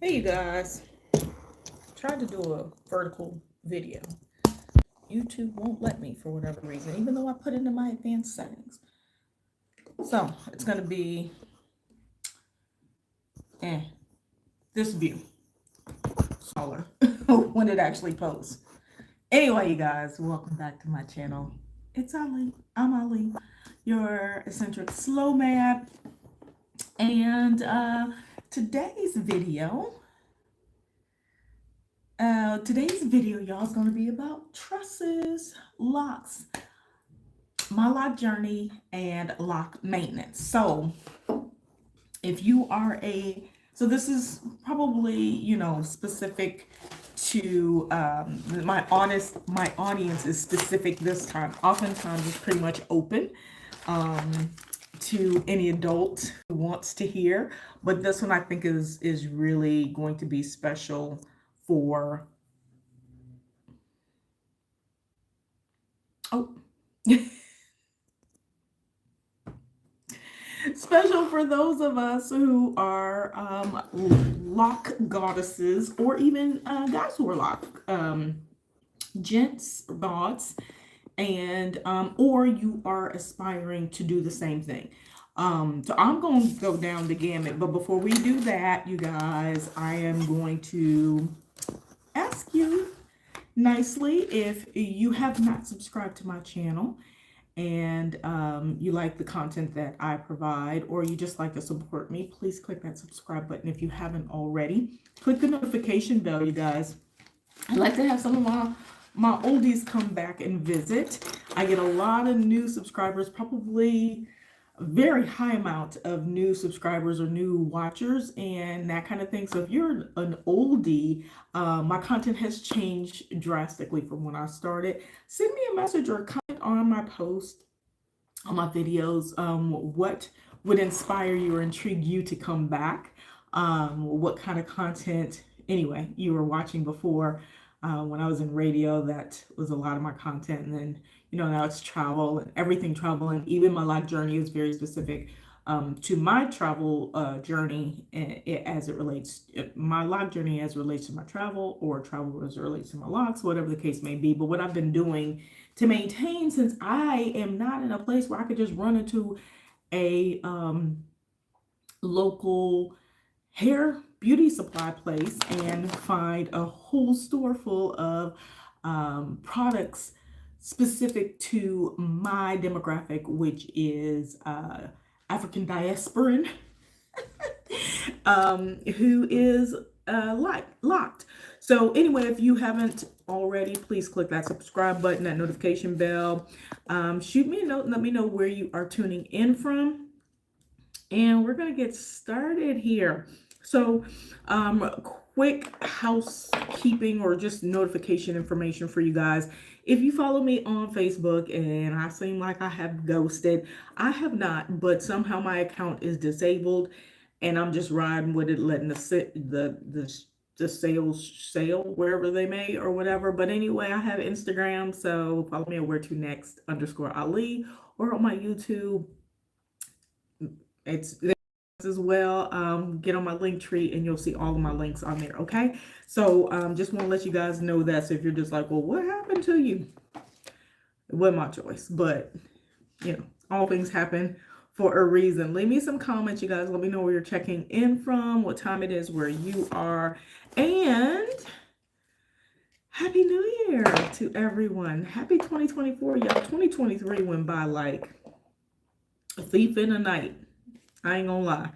Hey you guys, tried to do a vertical video. YouTube won't let me for whatever reason, even though I put it in my advanced settings. So it's gonna be this view smaller when it actually posts. Anyway, you guys, welcome back to my channel. It's Ali. I'm Ali, your eccentric slow man. And today's video, y'all, is going to be about trusses, locks, my lock journey, and lock maintenance. So if you are so this is probably, specific to my audience is specific this time. Oftentimes it's pretty much open to any adult who wants to hear, but this one I think is really going to be special for special for those of us who are lock goddesses, or even guys who are lock gents, gods, and or you are aspiring to do the same thing. So I'm going to go down the gamut, but before we do that, you guys, I am going to ask you nicely, if you have not subscribed to my channel and you like the content that I provide, or you just like to support me, please click that subscribe button if you haven't already. Click the notification bell, you guys. I'd like to have some of my oldies come back and visit. I get a lot of new subscribers, probably a very high amount of new subscribers or new watchers and that kind of thing. So if you're an oldie, my content has changed drastically from when I started. Send me a message or comment on my post, on my videos. What would inspire you or intrigue you to come back? What kind of content, anyway, you were watching before. When I was in radio, that was a lot of my content. And then, now it's travel and everything travel. And even my life journey is very specific to my travel journey as it relates, my life journey as it relates to my travel, or travel as it relates to my locks, whatever the case may be. But what I've been doing to maintain, since I am not in a place where I could just run into a local hair beauty supply place and find a whole store full of products specific to my demographic, which is African diasporan, who is locked. So anyway, if you haven't already, please click that subscribe button, that notification bell. Shoot me a note and let me know where you are tuning in from. And we're going to get started here. So quick housekeeping or just notification information for you guys. If you follow me on Facebook and I seem like I have ghosted, I have not, but somehow my account is disabled and I'm just riding with it, letting the sales sail wherever they may or whatever. But anyway, I have Instagram, so follow me at where_to_next_Ali, or on my YouTube. It's there as well. Get on my Linktree and you'll see all of my links on there. Okay, so just want to let you guys know that. So if you're just like, well, what happened to you? It wasn't my choice, but all things happen for a reason. Leave me some comments, you guys. Let me know where you're checking in from, what time it is where you are, and Happy New Year to everyone. Happy 2024, y'all. 2023 went by like a thief in the night. I ain't gonna lie.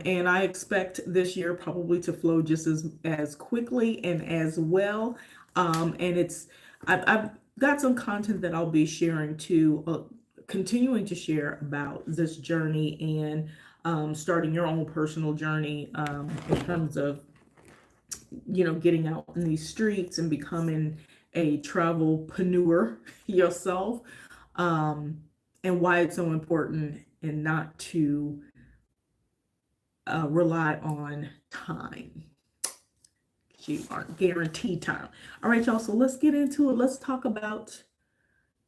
And I expect this year probably to flow just as quickly and as well. And I've got some content that I'll be sharing continuing to share about this journey and starting your own personal journey in terms of, getting out in these streets and becoming a travelpreneur yourself, and why it's so important and not to rely on time. You aren't guaranteed time. All right, y'all. So let's get into it. Let's talk about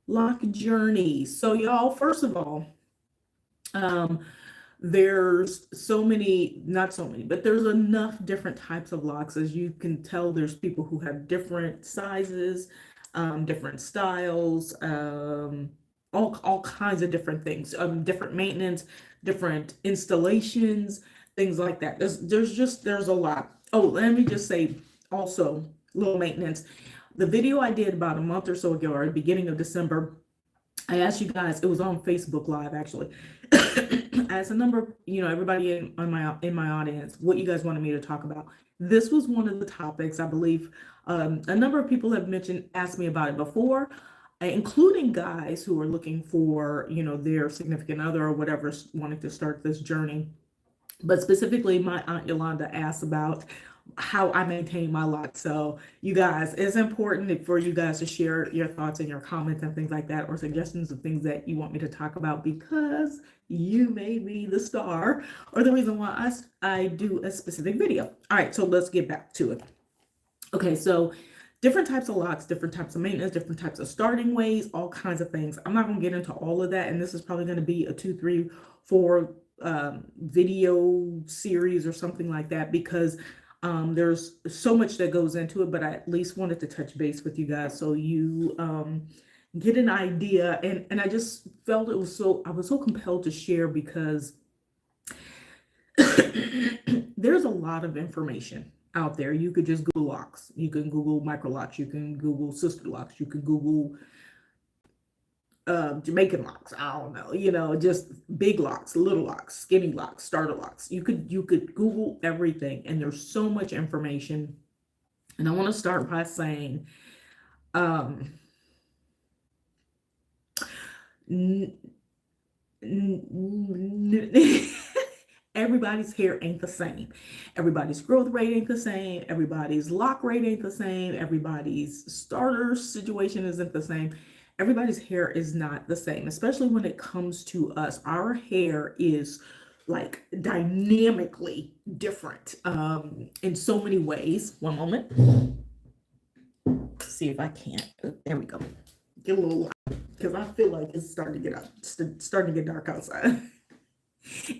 lock journeys. So y'all, first of all, there's so many, not so many, but there's enough different types of locks. As you can tell, there's people who have different sizes, different styles, all kinds of different things, different maintenance, different installations, things like that. There's a lot. Oh, let me just say also, little maintenance. The video I did about a month or so ago, or the beginning of December, I asked you guys, it was on Facebook Live actually. I asked a number, everybody in my audience, what you guys wanted me to talk about. This was one of the topics, I believe. A number of people have asked me about it before, including guys who are looking for, their significant other or whatever, wanting to start this journey. But specifically, my Aunt Yolanda asked about how I maintain my lock. So you guys, it's important for you guys to share your thoughts and your comments and things like that, or suggestions of things that you want me to talk about, because you may be the star or the reason why I do a specific video. All right, so let's get back to it. Okay, so different types of locks, different types of maintenance, different types of starting ways, all kinds of things. I'm not going to get into all of that, and this is probably going to be a 2, 3, 4 video series or something like that, because there's so much that goes into it, but I at least wanted to touch base with you guys so you get an idea. And I just felt I was so compelled to share, because there's a lot of information out there. You could just Google locks, you can Google micro locks, you can Google sister locks, you can Google Jamaican locks, I don't know, just big locks, little locks, skinny locks, starter locks. You could Google everything, and there's so much information. And I want to start by saying, everybody's hair ain't the same. Everybody's growth rate ain't the same. Everybody's lock rate ain't the same. Everybody's starter situation isn't the same. Everybody's hair is not the same, especially when it comes to us. Our hair is like dynamically different in so many ways. One moment. Let's see if I can't. There we go. Get a little light, because I feel like it's starting to get dark outside.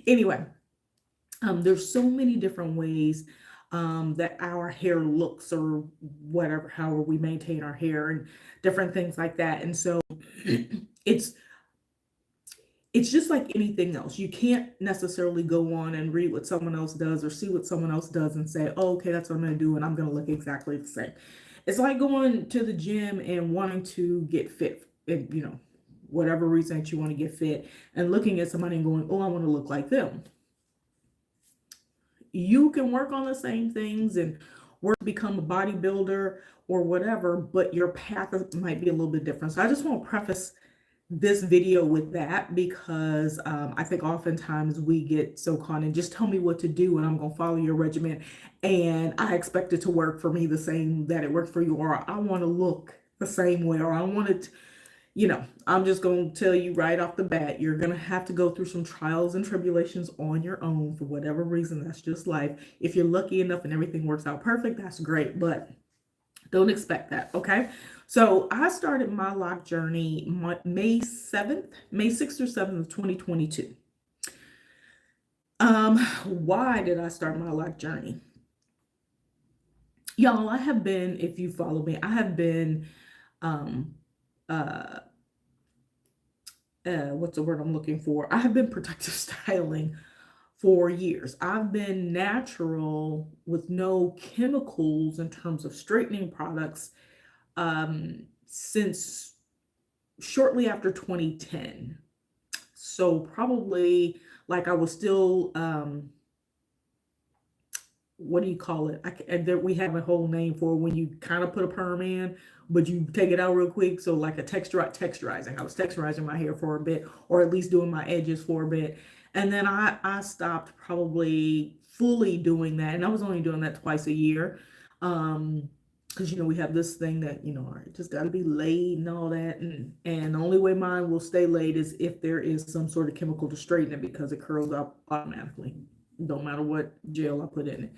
Anyway, there's so many different ways that our hair looks, or whatever, however we maintain our hair, and different things like that. And so it's just like anything else. You can't necessarily go on and read what someone else does or see what someone else does and say, oh, okay, that's what I'm going to do, and I'm going to look exactly the same. It's like going to the gym and wanting to get fit, and whatever reason that you want to get fit, and looking at somebody and going, oh, I want to look like them. You can work on the same things and work to become a bodybuilder or whatever, but your path might be a little bit different. So I just want to preface this video with that, because I think oftentimes we get so caught in, just tell me what to do and I'm going to follow your regimen, and I expect it to work for me the same that it works for you, or I want to look the same way, or I want it, I'm just going to tell you right off the bat, you're going to have to go through some trials and tribulations on your own for whatever reason. That's just life. If you're lucky enough and everything works out perfect, that's great, but don't expect that, okay? So I started my lock journey May 6th or 7th of 2022. Why did I start my lock journey? Y'all, I have been, if you follow me, I have been, what's the word I'm looking for? I have been protective styling for years. I've been natural with no chemicals in terms of straightening products since shortly after 2010. So probably like I was still, what do you call it? We have a whole name for when you kind of put a perm in, but you take it out real quick. So like a texturizing. I was texturizing my hair for a bit, or at least doing my edges for a bit. And then I stopped probably fully doing that. And I was only doing that twice a year. Because, we have this thing that, all right, just got to be laid and all that. And the only way mine will stay laid is if there is some sort of chemical to straighten it, because it curls up automatically. Don't matter what gel I put in it.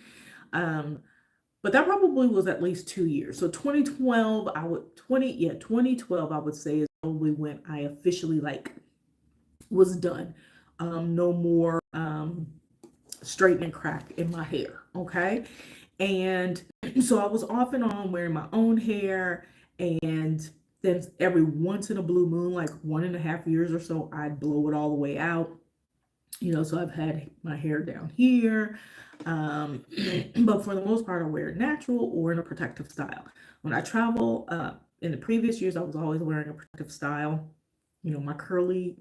But that probably was at least 2 years. So 2012, 2012, I would say, is probably when I officially was done no more straighten and crack in my hair. Okay. And so I was off and on wearing my own hair. And then every once in a blue moon, like 1.5 years or so, I'd blow it all the way out. So I've had my hair down here. Um, but for the most part, I wear it natural or in a protective style. When I travel, in the previous years, I was always wearing a protective style. My curly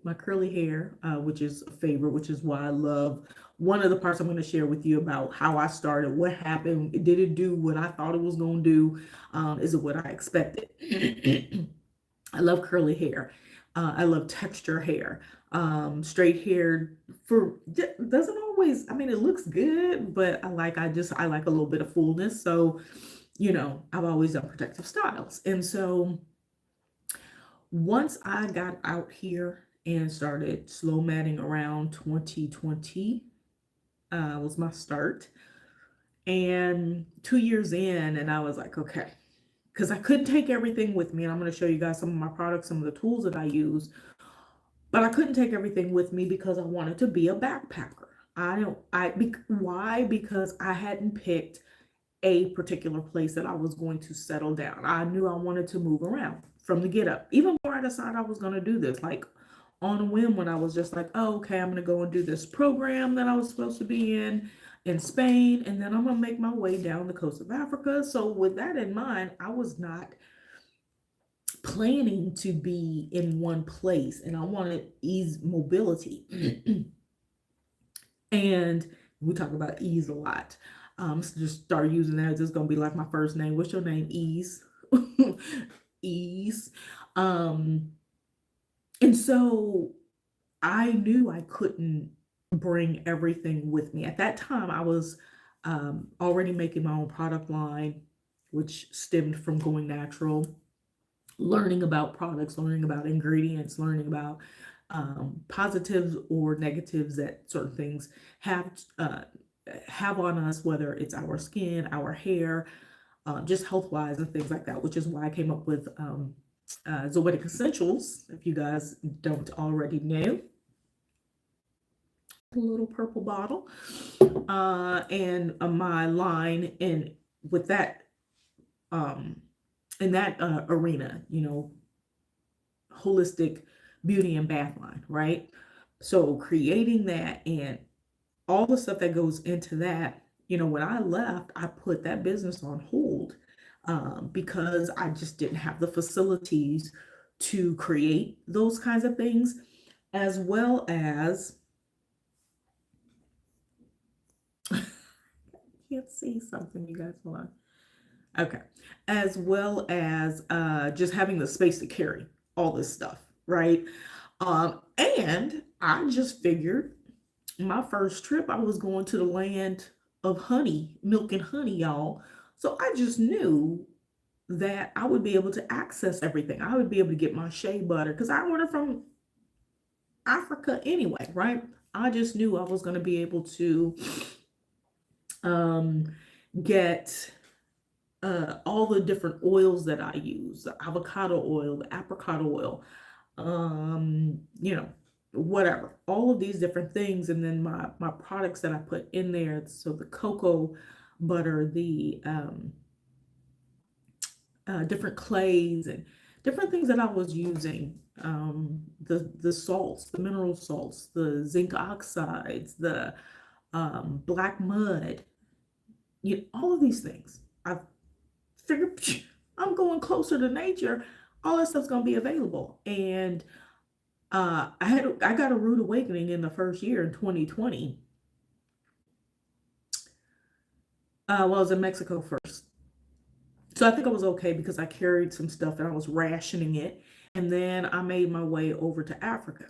hair, which is a favorite, which is why I love one of the parts I'm going to share with you about how I started, what happened, did it do what I thought it was going to do, is it what I expected? I love curly hair. I love texture hair. Straight hair doesn't always, I mean, it looks good, but I like a little bit of fullness. So, I've always done protective styles. And so once I got out here and started slow matting around 2020, was my start. And 2 years in, and I was like, okay, because I couldn't take everything with me. And I'm going to show you guys some of my products, some of the tools that I use. But I couldn't take everything with me because I wanted to be a backpacker. Why? Because I hadn't picked a particular place that I was going to settle down. I knew I wanted to move around from the get up. Even before I decided I was going to do this, like on a whim, when I was just like, oh, okay, I'm going to go and do this program that I was supposed to be in Spain, and then I'm going to make my way down the coast of Africa. So with that in mind, I was not planning to be in one place, and I wanted ease mobility. And we talk about ease a lot. So just start using that. It's going to be like my first name. What's your name? Ease. Ease. And so I knew I couldn't bring everything with me. At that time, I was already making my own product line, which stemmed from going natural, learning about products, learning about ingredients, learning about positives or negatives that certain things have on us, whether it's our skin, our hair, just health wise and things like that, which is why I came up with Zoetic Essentials. If you guys don't already know, a little purple bottle, and my line with that, um, in that arena, holistic beauty and bath line, right? So creating that and all the stuff that goes into that, when I left, I put that business on hold, because I just didn't have the facilities to create those kinds of things, as well as, can't see something, you guys, hold on. Okay. As well as just having the space to carry all this stuff, right? And I just figured my first trip, I was going to the land of honey, milk and honey, y'all. So I just knew that I would be able to access everything. I would be able to get my shea butter because I ordered from Africa anyway, right? I just knew I was going to be able to get all the different oils that I use, the avocado oil, the apricot oil, whatever, all of these different things. And then my products that I put in there. So the cocoa butter, the different clays and different things that I was using, the salts, the mineral salts, the zinc oxides, the black mud, all of these things. I figured I'm going closer to nature. All that stuff's gonna be available. And I got a rude awakening in the first year in 2020. I was in Mexico first. So I think I was okay because I carried some stuff and I was rationing it. And then I made my way over to Africa.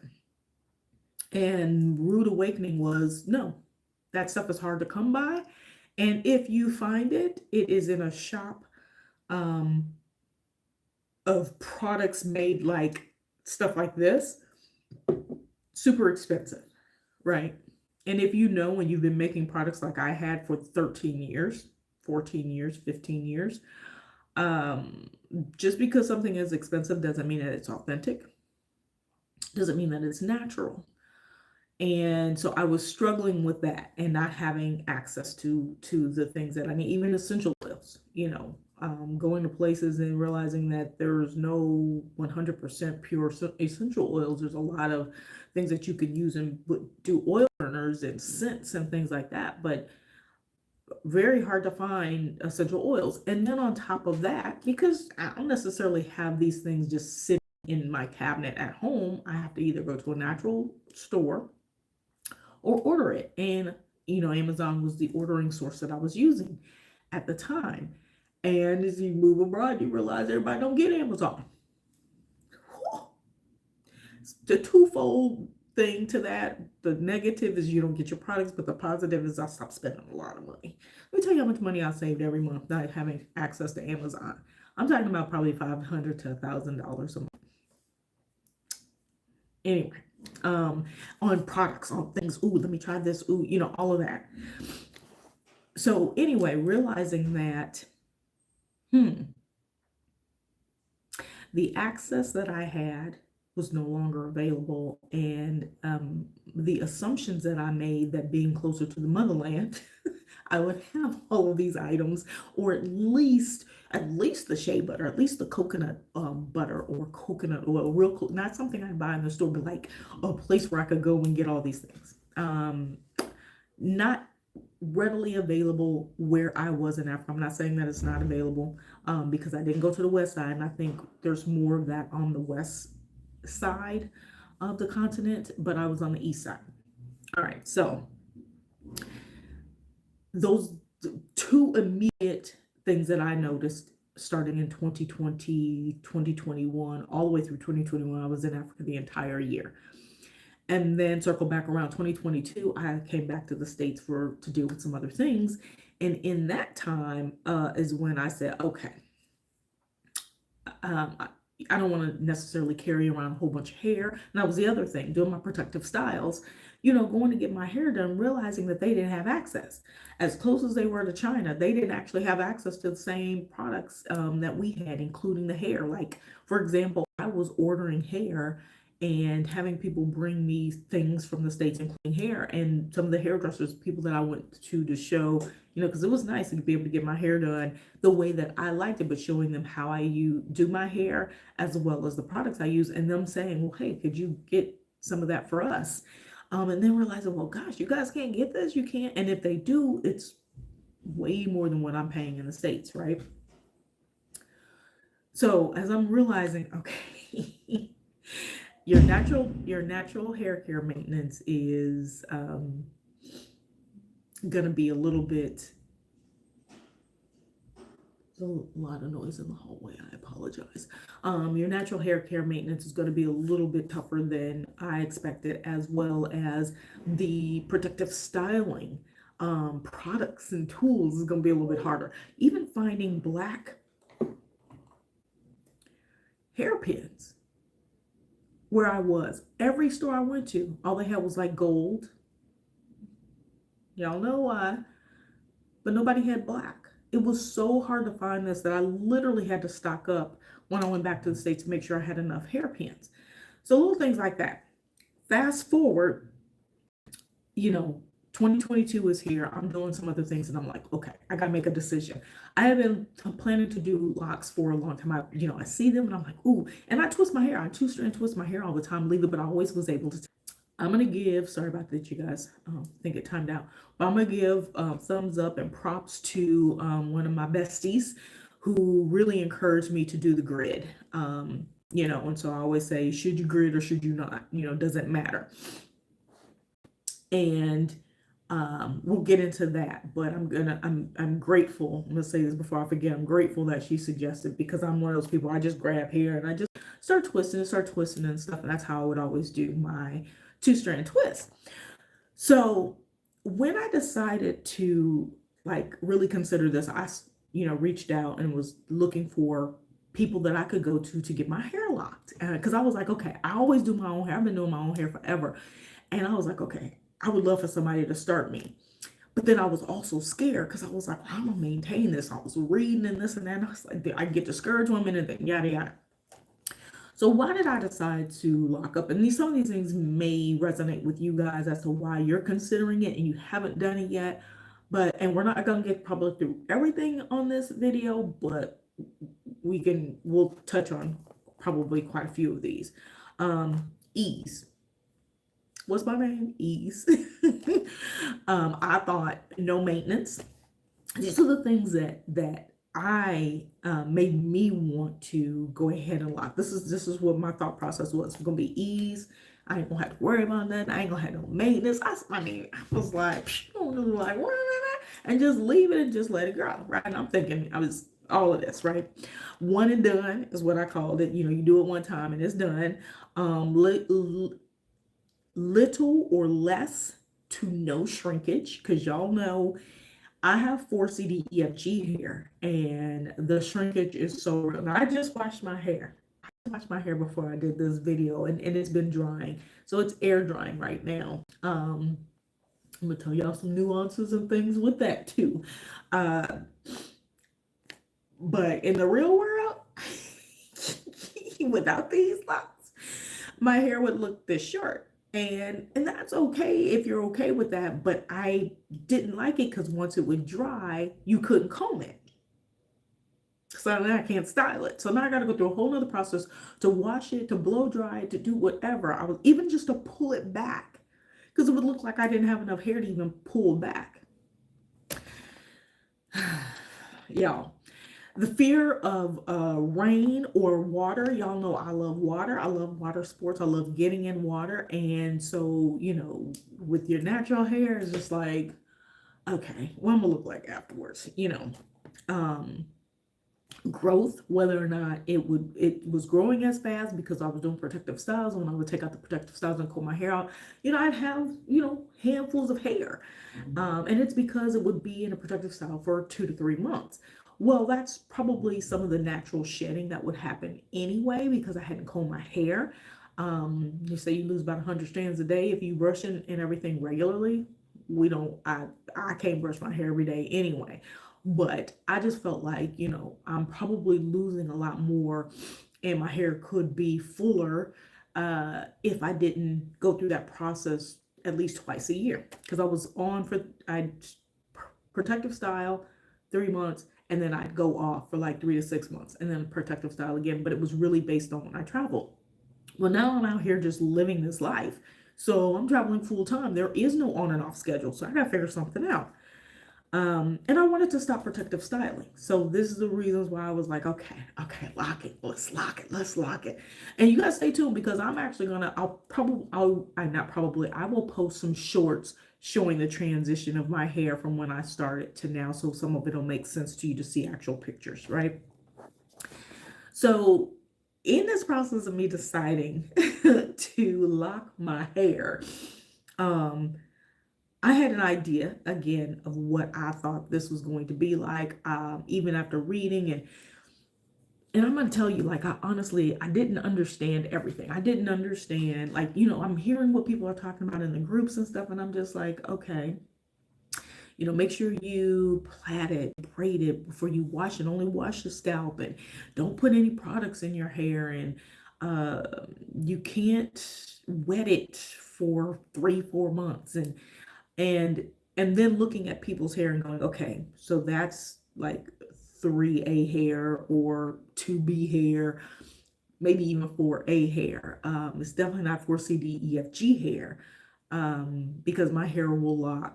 And rude awakening was, no, that stuff is hard to come by. And if you find it, it is in a shop of products made like stuff like this, super expensive, right? And if when you've been making products like I had for 13 years, 14 years, 15 years, just because something is expensive doesn't mean that it's authentic, doesn't mean that it's natural. And so I was struggling with that and not having access to the things that I need, even essential oils, going to places and realizing that there's no 100% pure essential oils. There's a lot of things that you could use and do oil burners and scents and things like that, but very hard to find essential oils. And then on top of that, because I don't necessarily have these things just sitting in my cabinet at home, I have to either go to a natural store or order it. And, Amazon was the ordering source that I was using at the time. And as you move abroad, you realize everybody don't get Amazon. The twofold thing to that, the negative is you don't get your products, but the positive is I stopped spending a lot of money. Let me tell you how much money I saved every month not having access to Amazon. I'm talking about probably $500 to $1,000 a month. Anyway, on products, on things. Ooh, let me try this. Ooh, all of that. So anyway, realizing that, the access that I had was no longer available, and the assumptions that I made that being closer to the motherland, I would have all of these items, or at least the shea butter, at least the coconut butter or coconut oil, not something I buy in the store, but like a place where I could go and get all these things. Not readily available where I was in Africa. I'm not saying that it's not available, because I didn't go to the west side, and I think there's more of that on the west side of the continent, but I was on the east side. All right, so those two immediate things that I noticed starting in 2020, 2021, all the way through 2021, I was in Africa the entire year. And then circle back around 2022, I came back to the States to deal with some other things. And in that time is when I said, okay, I don't want to necessarily carry around a whole bunch of hair. And that was the other thing, doing my protective styles, going to get my hair done, realizing that they didn't have access. As close as they were to China, they didn't actually have access to the same products that we had, including the hair. Like, for example, I was ordering hair and having people bring me things from the States, including hair. And some of the hairdressers, people that I went to show, because it was nice to be able to get my hair done the way that I liked it, but showing them how I do my hair as well as the products I use, and them saying, well, hey, could you get some of that for us? And then realizing, well, gosh, you guys can't get this, you can't. And if they do, it's way more than what I'm paying in the States, right? So as I'm realizing, okay, your natural hair care maintenance is gonna be a little bit. There's a lot of noise in the hallway. I apologize. Your natural hair care maintenance is going to be a little bit tougher than I expected, as well as the protective styling products and tools is going to be a little bit harder. Even finding black hairpins where I was. Every store I went to, all they had was like gold. Y'all know why, but nobody had black. It was so hard to find this that I literally had to stock up when I went back to the States to make sure I had enough hairpins. So little things like that. Fast forward, 2022 is here. I'm doing some other things and I'm like, okay, I gotta make a decision. I have been planning to do locks for a long time. I see them and I'm like, ooh, and I twist my hair. I two-strand twist my hair all the time, leave it, but I always was able to. I'm gonna give, sorry about that, you guys, I think it timed out, but I'm gonna give thumbs up and props to one of my besties who really encouraged me to do the grid. And so I always say, should you grid or should you not? Doesn't matter. And we'll get into that, but I'm grateful. I'm gonna say this before I forget. I'm grateful that she suggested, because I'm one of those people, I just grab hair and I just start twisting and stuff. And that's how I would always do my two-strand twist. So when I decided to really consider this, I reached out and was looking for people that I could go to get my hair locked, because I was like, okay, I always do my own hair. I've been doing my own hair forever, and I was like, okay, I would love for somebody to start me. But then I was also scared because I was like, I'm gonna maintain this. I was reading and this and that, and I was like, I get discouraged one minute and yada yada. So So why did I decide to lock up? And some of these things may resonate with you guys as to why you're considering it and you haven't done it yet. And we're not going to get probably through everything on this video, but we'll touch on probably quite a few of these. Ease. What's my name? Ease. I thought no maintenance. These are the things that I made me want to go ahead and lock. This is what my thought process was. It's gonna be ease. I ain't gonna have to worry about nothing. I ain't gonna have no maintenance. I was like, and just leave it and just let it go, right? And I'm thinking I was all of this, right? One and done is what I called it. You do it one time and it's done. Little or less to no shrinkage, because y'all know I have 4CDEFG hair and the shrinkage is so real. Now, I just washed my hair. I washed my hair before I did this video and it's been drying. So it's air drying right now. I'm gonna tell y'all some nuances and things with that too. But in the real world, without these locks, my hair would look this short. And that's okay if you're okay with that, but I didn't like it because once it would dry, you couldn't comb it. So now I can't style it. So now I got to go through a whole nother process to wash it, to blow dry it, to do whatever. I was even just to pull it back because it would look like I didn't have enough hair to even pull back. Y'all. The fear of rain or water. Y'all know I love water. I love water sports. I love getting in water. And so, with your natural hair, it's just like, okay, what I'm gonna look like afterwards, growth, whether or not it was growing as fast because I was doing protective styles. When I would take out the protective styles and comb my hair out, I'd have, handfuls of hair. And it's because it would be in a protective style for 2 to 3 months. Well, that's probably some of the natural shedding that would happen anyway because I hadn't combed my hair. You say you lose about 100 strands a day if you brush and everything regularly. I can't brush my hair every day anyway. But I just felt like, I'm probably losing a lot more and my hair could be fuller if I didn't go through that process at least twice a year. Because I was on protective style 3 months, and then I'd go off for like 3 to 6 months and then protective style again. But it was really based on when I traveled. Well, now I'm out here just living this life. So I'm traveling full time. There is no on and off schedule. So I got to figure something out. And I wanted to stop protective styling. So this is the reasons why I was like, okay, lock it. Let's lock it. And you guys stay tuned because I'm actually I will post some shorts showing the transition of my hair from when I started to now. So some of it will make sense to you to see actual pictures, right? So in this process of me deciding to lock my hair, I had an idea again of what I thought this was going to be like, even after reading and I'm going to tell you, like, I didn't understand everything. I didn't understand, like, I'm hearing what people are talking about in the groups and stuff. And I'm just like, okay, make sure you plait it, braid it before you wash it. Only wash the scalp and don't put any products in your hair. And you can't wet it for 3-4 months. And then looking at people's hair and going, okay, so that's like 3A hair or 2B hair, maybe even 4A hair. It's definitely not 4CDEFG hair because my hair will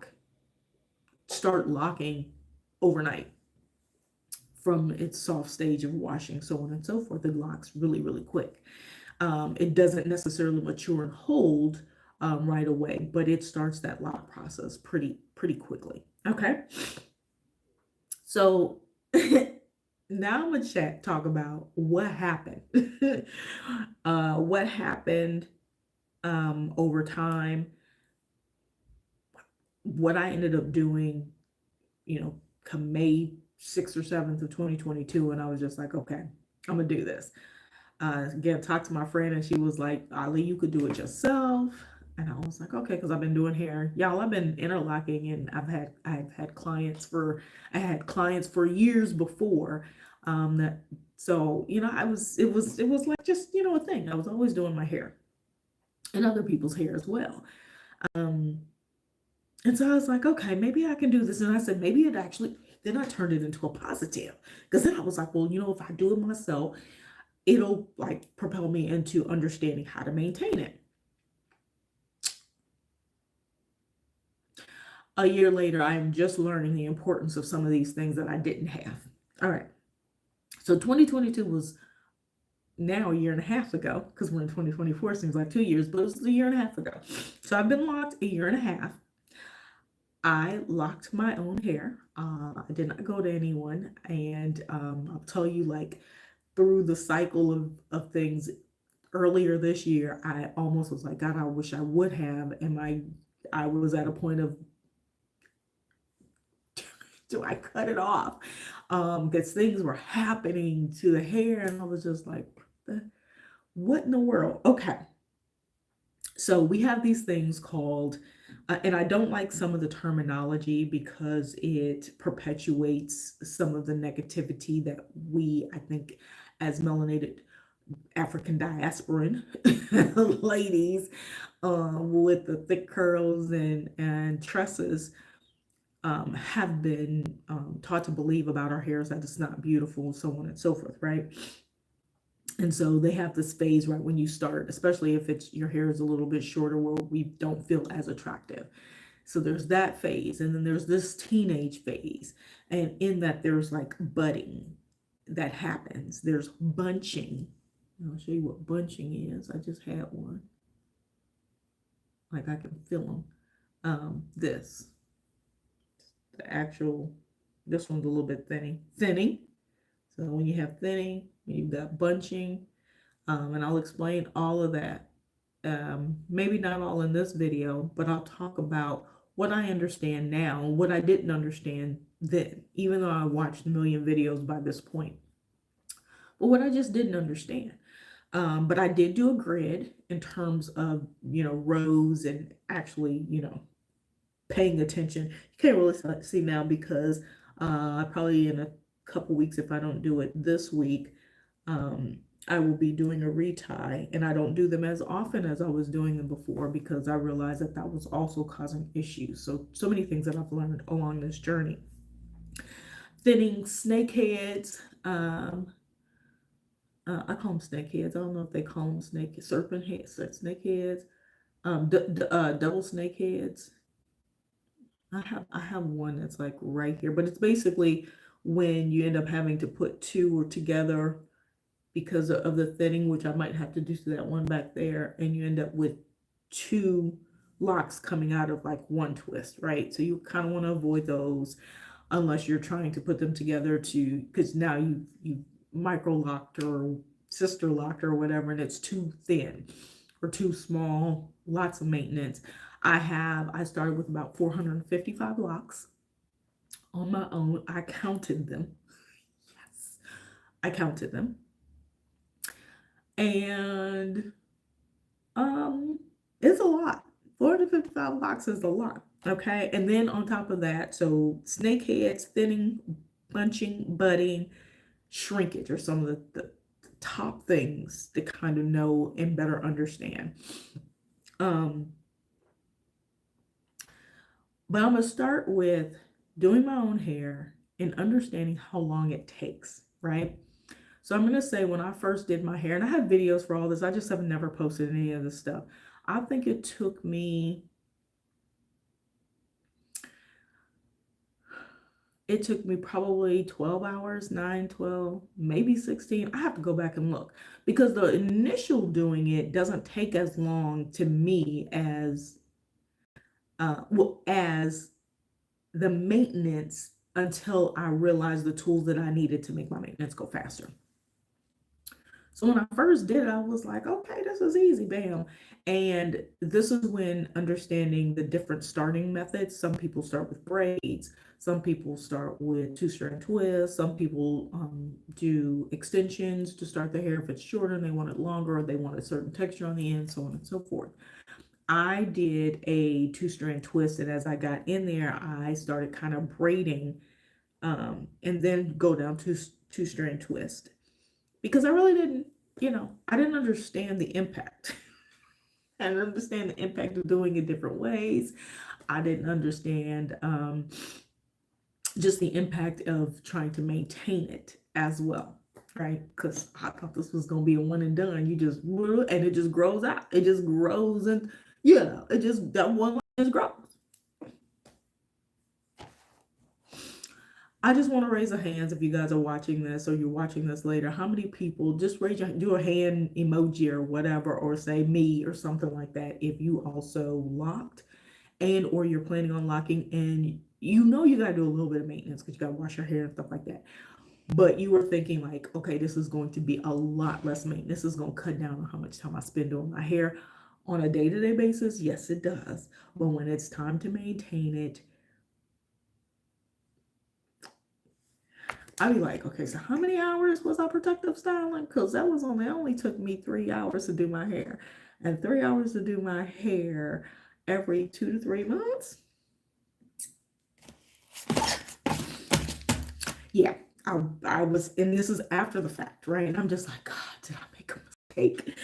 start locking overnight from its soft stage of washing, so on and so forth. It locks really, really quick. It doesn't necessarily mature and hold right away, but it starts that lock process pretty quickly. Okay. So now I'm gonna talk about what happened. What happened over time, what I ended up doing, come May 6th or 7th of 2022, and I was just like, okay, I'm gonna do this. Again, talked to my friend and she was like, Ali, you could do it yourself. And I was like, okay, because I've been doing hair. Y'all, I've been interlocking and I've had clients for years before. That so it was like just a thing. I was always doing my hair and other people's hair as well. Um, and so I was like, okay, maybe I can do this. And I said, maybe it actually. Then I turned it into a positive because then I was like, well, if I do it myself, it'll like propel me into understanding how to maintain it. A year later, I am just learning the importance of some of these things that I didn't have. All right. So 2022 was now a year and a half ago, because we're in 2024, seems like 2 years, but it was a year and a half ago. So I've been locked a year and a half. I locked my own hair. I did not go to anyone. And I'll tell you, like, through the cycle of things earlier this year, I almost was like, God, I wish I would have. And I was at a point of, do I cut it off? Because things were happening to the hair, and I was just like, what in the world? Okay. So we have these things called, and I don't like some of the terminology because it perpetuates some of the negativity that we, I think, as melanated African diasporan ladies with the thick curls and tresses have been taught to believe about our hairs, that it's not beautiful, so on and so forth, right? And so they have this phase right when you start, especially if it's your hair is a little bit shorter where we don't feel as attractive. So there's that phase, and then there's this teenage phase, and in that there's like budding that happens. There's bunching. I'll show you what bunching is. I just had one. Like I can feel them. This, the actual, this one's a little bit thinning. So when you have thinning, you've got bunching, and I'll explain all of that. Maybe not all in this video, but I'll talk about what I understand now, what I didn't understand then, even though I watched a million videos by this point. But what I just didn't understand. But I did do a grid in terms of, rows and actually, paying attention. You can't really see now because probably in a couple weeks, if I don't do it this week, I will be doing a retie, and I don't do them as often as I was doing them before because I realized that that was also causing issues. So many things that I've learned along this journey. Thinning snakeheads. I call them snakeheads. I don't know if they call them serpent heads, snakeheads. Double snakeheads. I have one that's like right here, but it's basically when you end up having to put two or together because of the thinning, which I might have to do to that one back there, and you end up with two locks coming out of like one twist, right? So you kind of want to avoid those unless you're trying to put them together because now you micro locked or sister locked or whatever, and it's too thin or too small, lots of maintenance. I started with about 455 locks on my own. I counted them. Yes, I counted them. And it's a lot. 455 locks is a lot. Okay. And then on top of that, so snakeheads, thinning, bunching, budding, shrinkage are some of the top things to kind of know and better understand. But I'm going to start with doing my own hair and understanding how long it takes, right? So I'm going to say when I first did my hair, and I have videos for all this, I just have never posted any of this stuff. I think it took me probably 12 hours, 9, 12, maybe 16. I have to go back and look because the initial doing it doesn't take as long to me as as the maintenance until I realized the tools that I needed to make my maintenance go faster. So when I first did it, I was like, okay, this is easy, bam. And this is when understanding the different starting methods. Some people start with braids. Some people start with two-strand twists. Some people do extensions to start their hair if it's shorter and they want it longer, or they want a certain texture on the end, so on and so forth. I did a two-strand twist, and as I got in there, I started kind of braiding and then go down two strand twist, because I really didn't, I didn't understand the impact. I didn't understand the impact of doing it different ways. I didn't understand just the impact of trying to maintain it as well, right? Because I thought this was going to be a one and done. You just, and it just grows out. It just grows, and it just, that one line just grows. I just want to raise a hands if you guys are watching this or you're watching this later. How many people, just do a hand emoji or whatever, or say me or something like that if you also locked and or you're planning on locking, and you got to do a little bit of maintenance because you got to wash your hair and stuff like that. But you were thinking like, okay, this is going to be a lot less maintenance. This is going to cut down on how much time I spend doing my hair on a day-to-day basis. Yes, it does. But when it's time to maintain it, I'd be like, okay, so how many hours was I protective styling? Because that was only took me 3 hours to do my hair. And 3 hours to do my hair every 2 to 3 months. Yeah, I was, and this is after the fact, right? And I'm just like, God, did I make a mistake?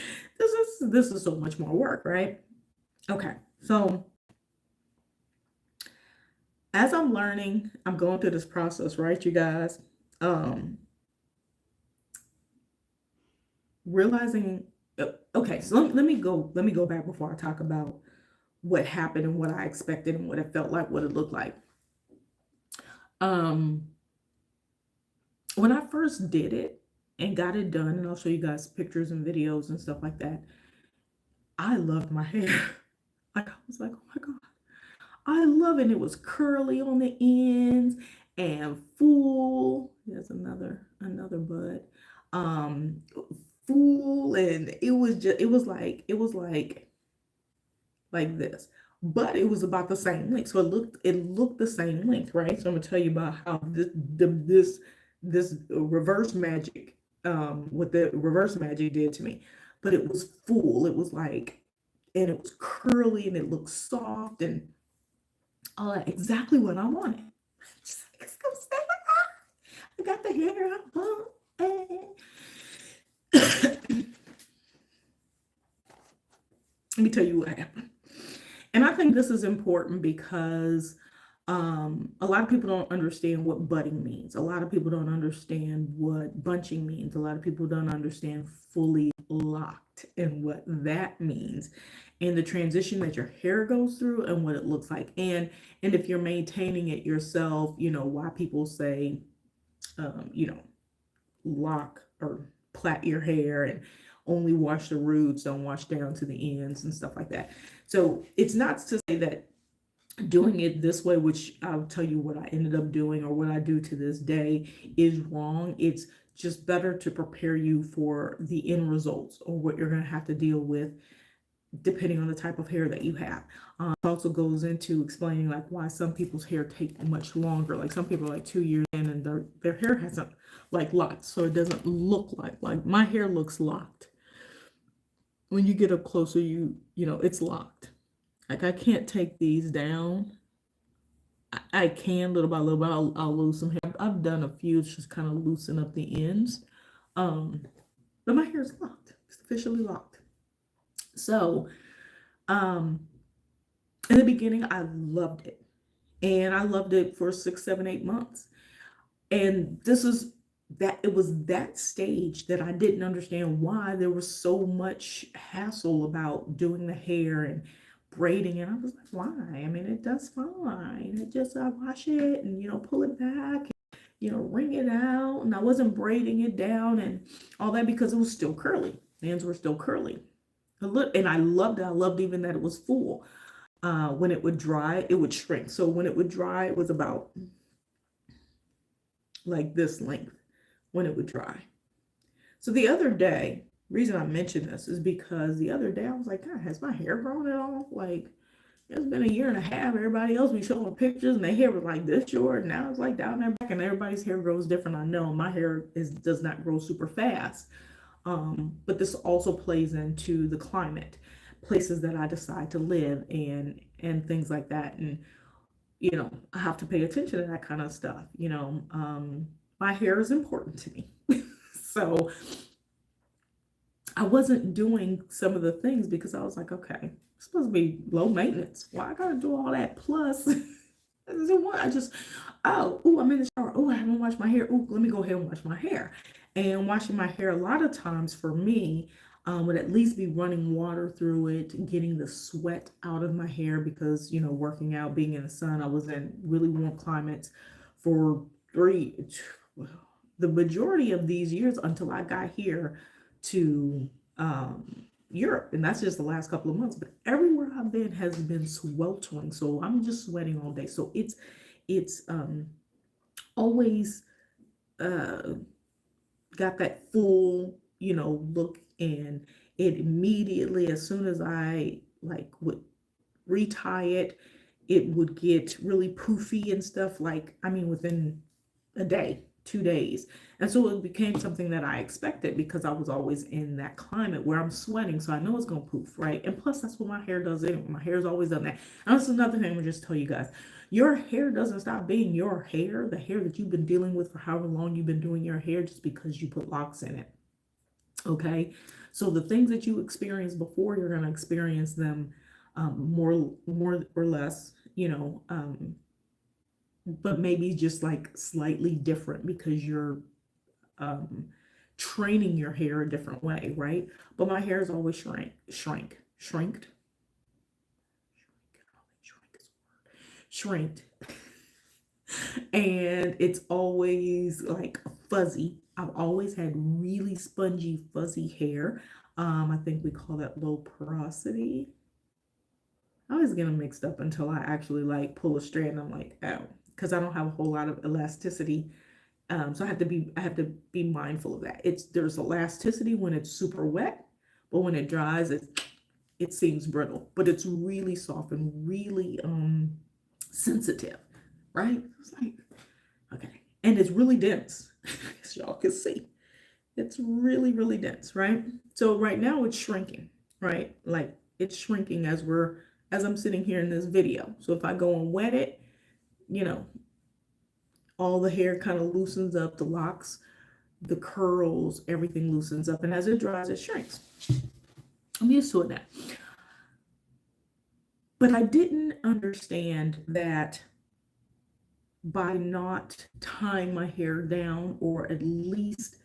This is so much more work, right? Okay, so as I'm learning, I'm going through this process, right, you guys? Realizing, okay, so let me go back before I talk about what happened and what I expected and what it felt like, what it looked like. When I first did it and got it done, and I'll show you guys pictures and videos and stuff like that, I loved my hair. Like, I was like, oh my God, I love it. It was curly on the ends and full. There's another bud. Full, and it was like this, but it was about the same length. So it looked the same length, right? So I'm gonna tell you about how this reverse magic, what the reverse magic did to me. But it was full. It was like, and it was curly, and it looked soft, and all that, exactly what I wanted. Just like, it's gonna stay like that. I got the hair out. Let me tell you what happened. And I think this is important because a lot of people don't understand what budding means. A lot of people don't understand what bunching means. A lot of people don't understand fully locked and what that means, and the transition that your hair goes through and what it looks like. And if you're maintaining it yourself, why people say, lock or plait your hair and only wash the roots, don't wash down to the ends and stuff like that. So it's not to say that doing it this way, which I'll tell you what I ended up doing or what I do to this day, is wrong. It's just better to prepare you for the end results or what you're going to have to deal with depending on the type of hair that you have. It also goes into explaining like why some people's hair take much longer. Like some people are like 2 years in and their hair hasn't like locked, so it doesn't look like my hair looks locked. When you get up closer, it's locked. Like I can't take these down. I can little by little, but I'll lose some hair. I've done a few, just kind of loosen up the ends. But my hair is locked. It's officially locked. So, in the beginning, I loved it. And I loved it for 6, 7, 8 months. And it was that stage that I didn't understand why there was so much hassle about doing the hair and braiding it. I was like, why? I mean, it does fine. It just, I wash it and, pull it back, and, wring it out. And I wasn't braiding it down and all that because it was still curly. The ends were still curly. And I loved it. I loved even that it was full. When it would dry, it would shrink. So when it would dry, it was about like this length when it would dry. So the other day, reason I mentioned this is because the other day I was like, God, has my hair grown at all? Like, it's been a year and a half. Everybody else be showing pictures and their hair was like this short. And now it's like down their back, and everybody's hair grows different. I know my hair does not grow super fast. But this also plays into the climate, places that I decide to live and things like that. And I have to pay attention to that kind of stuff. My hair is important to me. So I wasn't doing some of the things because I was like, okay, it's supposed to be low maintenance. Why I gotta do all that? Plus, I just, I'm in the shower. Oh, I haven't washed my hair. Oh, let me go ahead and wash my hair. And washing my hair, a lot of times for me, would at least be running water through it, getting the sweat out of my hair because, working out, being in the sun, I was in really warm climates for three, well, the majority of these years until I got here to Europe, and that's just the last couple of months. But everywhere I've been has been sweltering, so I'm just sweating all day. So it's always uh, got that full, look, and it immediately, as soon as I like would retie it, it would get really poofy and stuff. Like, I mean, within a day, 2 days. And so it became something that I expected because I was always in that climate where I'm sweating. So I know it's going to poof, right? And plus, that's what my hair does anyway. My hair's always done that. And that's another thing I'm going to just tell you guys. Your hair doesn't stop being your hair, the hair that you've been dealing with for however long you've been doing your hair, just because you put locks in it. Okay? So the things that you experienced before, you're going to experience them more or less, but maybe just like slightly different because you're um, training your hair a different way, right? But my hair is always shrinked, shrinked, and it's always like fuzzy. I've always had really spongy, fuzzy hair. I think we call that low porosity. I always get them mixed up until I actually like pull a strand. I'm like, oh, because I don't have a whole lot of elasticity. So I have to be mindful of that. There's elasticity when it's super wet, but when it dries, it seems brittle, but it's really soft and really sensitive, right? It's like, okay, and it's really dense, as y'all can see. It's really, really dense, right? So right now it's shrinking, right? Like it's shrinking as I'm sitting here in this video. So if I go and wet it, you know, all the hair kind of loosens up, the locks, the curls, everything loosens up. And as it dries, it shrinks. I'm used to it now. But I didn't understand that by not tying my hair down, or at least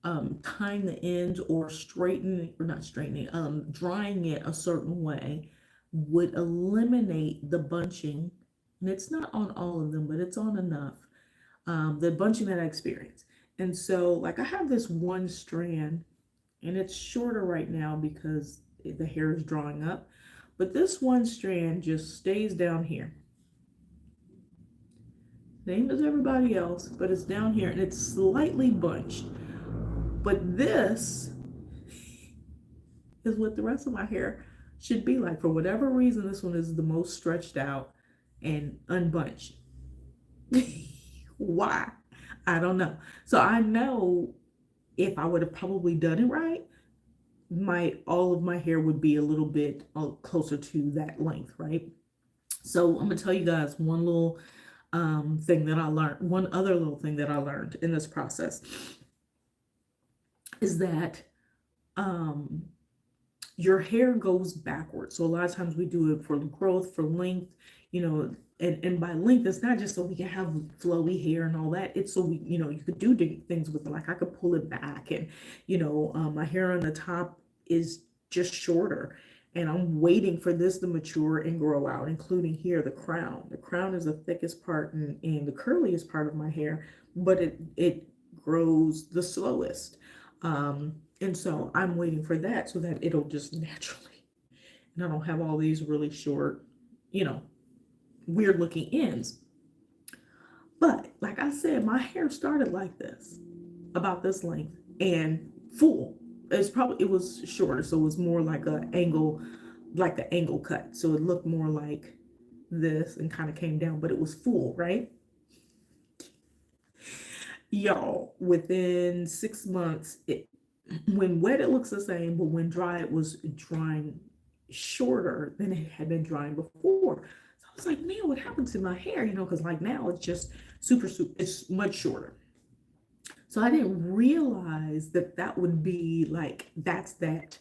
tying the ends, or straightening, or not straightening, drying it a certain way, would eliminate the bunching. And it's not on all of them, but it's on enough. The bunching that I experience. And so, like, I have this one strand, and it's shorter right now because the hair is drawing up. But this one strand just stays down here. Same as everybody else, but it's down here and it's slightly bunched. But this is what the rest of my hair should be like. For whatever reason, this one is the most stretched out and unbunched. Why? I don't know. So I know if I would have probably done it right, all of my hair would be a little bit closer to that length, right? So I'm gonna tell you guys one little thing that I learned. One other little thing that I learned in this process is that um, your hair goes backwards. So a lot of times we do it for growth, for length, and by length, it's not just so we can have flowy hair and all that. It's so you could do things with it. Like I could pull it back, and my hair on the top is just shorter, and I'm waiting for this to mature and grow out, including here, the crown. The crown is the thickest part and the curliest part of my hair, but it grows the slowest. And so I'm waiting for that so that it'll just naturally, and I don't have all these really short, weird looking ends. But like I said, my hair started like this, about this length, and full. It was shorter, so it was more like the angle cut. So it looked more like this and kind of came down, but it was full, right? Y'all, within 6 months, when wet it looks the same, but when dry it was drying shorter than it had been drying before. was like, man, what happened to my hair? Because like now it's just super, it's much shorter. So I didn't realize that that would be like, that's that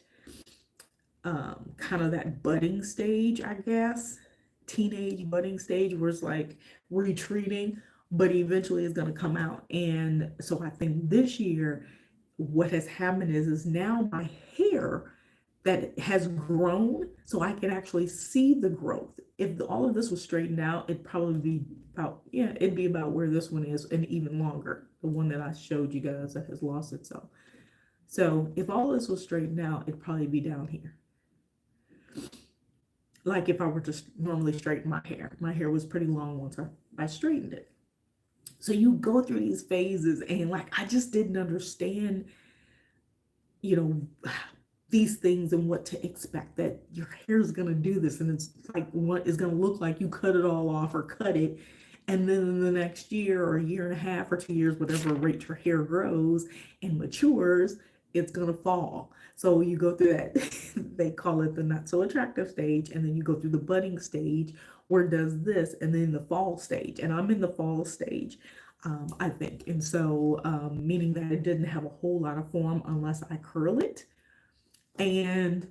kind of that budding stage, I guess, teenage budding stage where it's like retreating, but eventually it's going to come out. And so I think this year, what has happened is now my hair that has grown, so I can actually see the growth. If all of this was straightened out, it'd probably be about, yeah, it'd be about where this one is and even longer, the one that I showed you guys that has lost itself. So if all this was straightened out, it'd probably be down here. Like if I were to normally straighten my hair was pretty long once I straightened it. So you go through these phases, and like I just didn't understand, you know, these things and what to expect, that your hair is going to do this, and it's like what is going to look like you cut it all off or cut it, and then in the next year or a year and a half or 2 years, whatever rate your hair grows and matures, it's going to fall. So you go through that they call it the not so attractive stage, and then you go through the budding stage where it does this, and then the fall stage, and I'm in the fall stage. I think, and so meaning that it didn't have a whole lot of form unless I curl it, and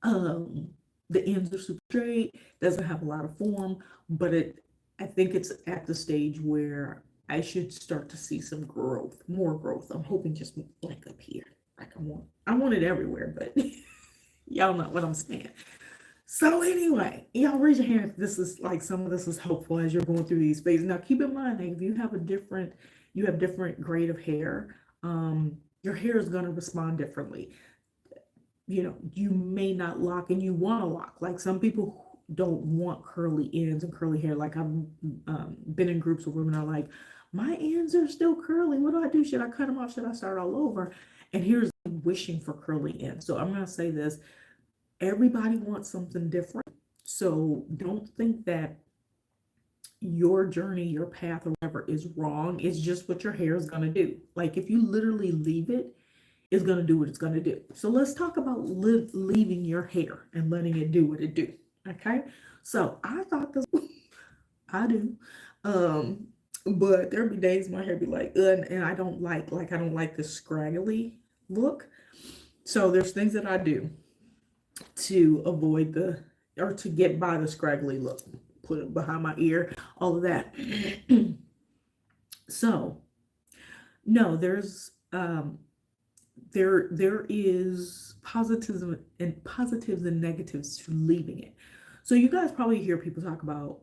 um, the ends are super straight, doesn't have a lot of form, but I think it's at the stage where I should start to see some growth, more growth. I'm hoping just like up here, like I want it everywhere, but y'all know what I'm saying. So anyway, y'all raise your hand if this is like some of this is helpful as you're going through these phases. Now keep in mind that if you have different grade of hair, your hair is going to respond differently. You may not lock and you want to lock. Like some people don't want curly ends and curly hair. Like I've been in groups where women are like, my ends are still curly. What do I do? Should I cut them off? Should I start all over? And here's wishing for curly ends. So I'm going to say this. Everybody wants something different. So don't think that your journey, your path, or whatever is wrong. It's just what your hair is going to do. Like if you literally leave it, it's going to do what it's going to do. So let's talk about leaving your hair and letting it do what it do. Okay. So I thought this, I do. But there'll be days my hair be like, and I don't like this scraggly look. So there's things that I do to avoid or to get by the scraggly look, put it behind my ear, all of that. So no, there is positives and negatives to leaving it. So you guys probably hear people talk about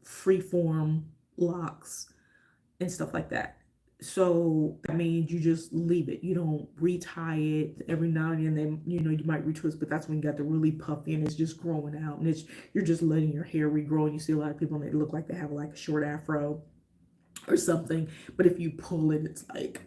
freeform locks and stuff like that. So that means you just leave it. You don't retie it every now and then. You might retwist, but that's when you got the really puffy and it's just growing out, and you're just letting your hair regrow. And you see a lot of people and they look like they have like a short afro or something. But if you pull it, it's like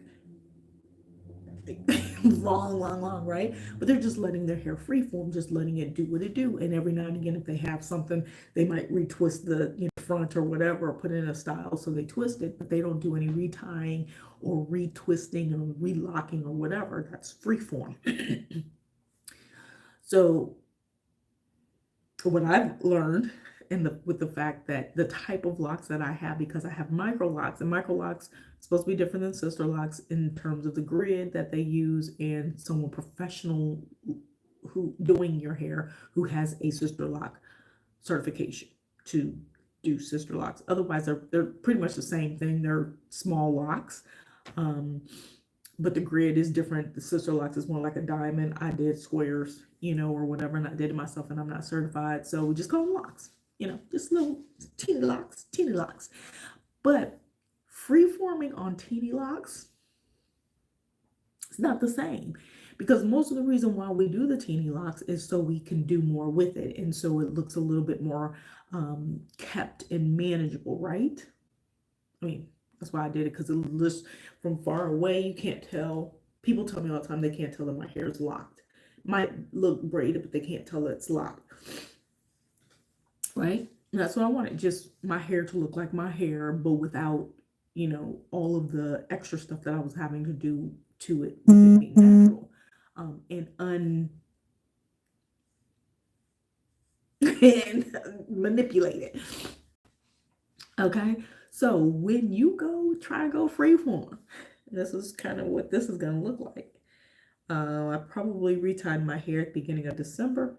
long, right? But they're just letting their hair freeform, just letting it do what it do. And every now and again, if they have something, they might retwist the front or whatever, or put it in a style so they twist it, but they don't do any retying or retwisting or relocking or whatever. That's freeform. So what I've learned with the fact that the type of locks that I have, because I have micro locks, and micro locks supposed to be different than sister locks in terms of the grid that they use, and someone professional who doing your hair who has a sister lock certification to do sister locks. Otherwise, they're pretty much the same thing. They're small locks, but the grid is different. The sister locks is more like a diamond. I did squares, or whatever, and I did it myself, and I'm not certified, so we just call them locks. Just little teeny locks. But freeforming on teeny locks, it's not the same, because most of the reason why we do the teeny locks is so we can do more with it, and so it looks a little bit more kept and manageable, right? I mean, that's why I did it, because it looks from far away, you can't tell. People tell me all the time they can't tell that my hair is locked. Might look braided, but they can't tell that it's locked. Right? And that's what I wanted, just my hair to look like my hair, but without, all of the extra stuff that I was having to do to it, with it being natural. And and manipulate it. Okay, so when you try to go freeform, this is kind of what this is going to look like. I probably retied my hair at the beginning of December,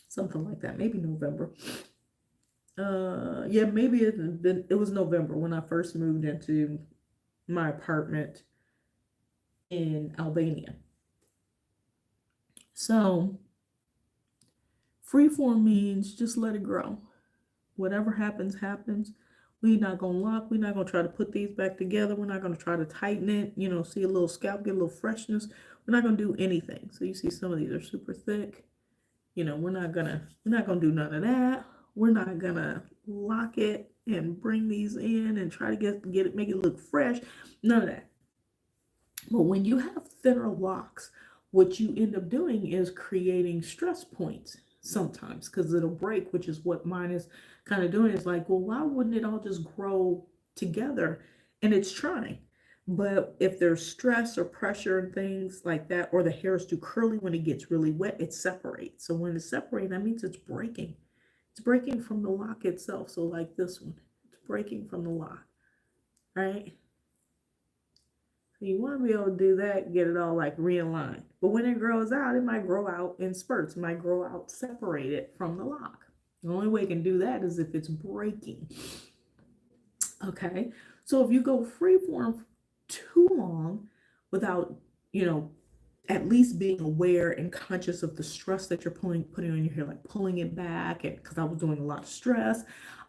something like that, maybe November. Yeah, maybe it was November when I first moved into my apartment in Albania. So freeform means just let it grow. Whatever happens, happens. We're not gonna lock. We're not gonna try to put these back together. We're not gonna try to tighten it. See a little scalp, get a little freshness. We're not gonna do anything. So you see some of these are super thick. We're not gonna do none of that. We're not gonna lock it and bring these in and try to get it, make it look fresh. None of that. But when you have thinner locks, what you end up doing is creating stress points sometimes because it'll break, which is what mine is kind of doing. It's like, well, why wouldn't it all just grow together? And it's trying. But if there's stress or pressure and things like that, or the hair is too curly when it gets really wet, it separates. So when it's separating, that means it's breaking. It's breaking from the lock itself. So like this one, it's breaking from the lock, right? So you want to be able to do that, get it all like realigned. But when it grows out, it might grow out in spurts. It might grow out separated from the lock. The only way you can do that is if it's breaking. Okay, so if you go freeform too long without, at least being aware and conscious of the stress that you're putting on your hair, like pulling it back, and because I was doing a lot of stress,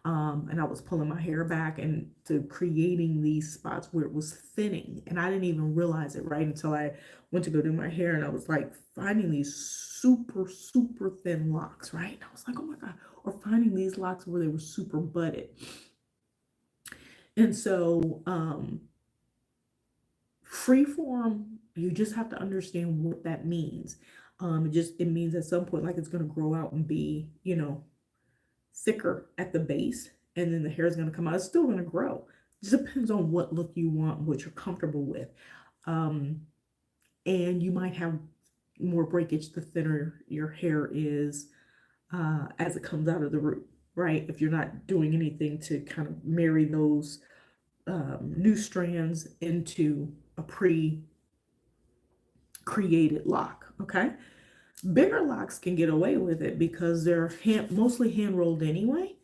and I was pulling my hair back and to creating these spots where it was thinning, and I didn't even realize it right until I went to go do my hair, and I was like finding these super, super thin locks, right? And I was like, oh my God, or finding these locks where they were super budded. And so, freeform, you just have to understand what that means. It means at some point, like it's going to grow out and be, thicker at the base, and then the hair is going to come out. It's still going to grow. It just depends on what look you want, what you're comfortable with. And you might have more breakage the thinner your hair is as it comes out of the root, right? If you're not doing anything to kind of marry those new strands into a pre-created lock, okay? Bigger locks can get away with it because they're mostly hand rolled anyway.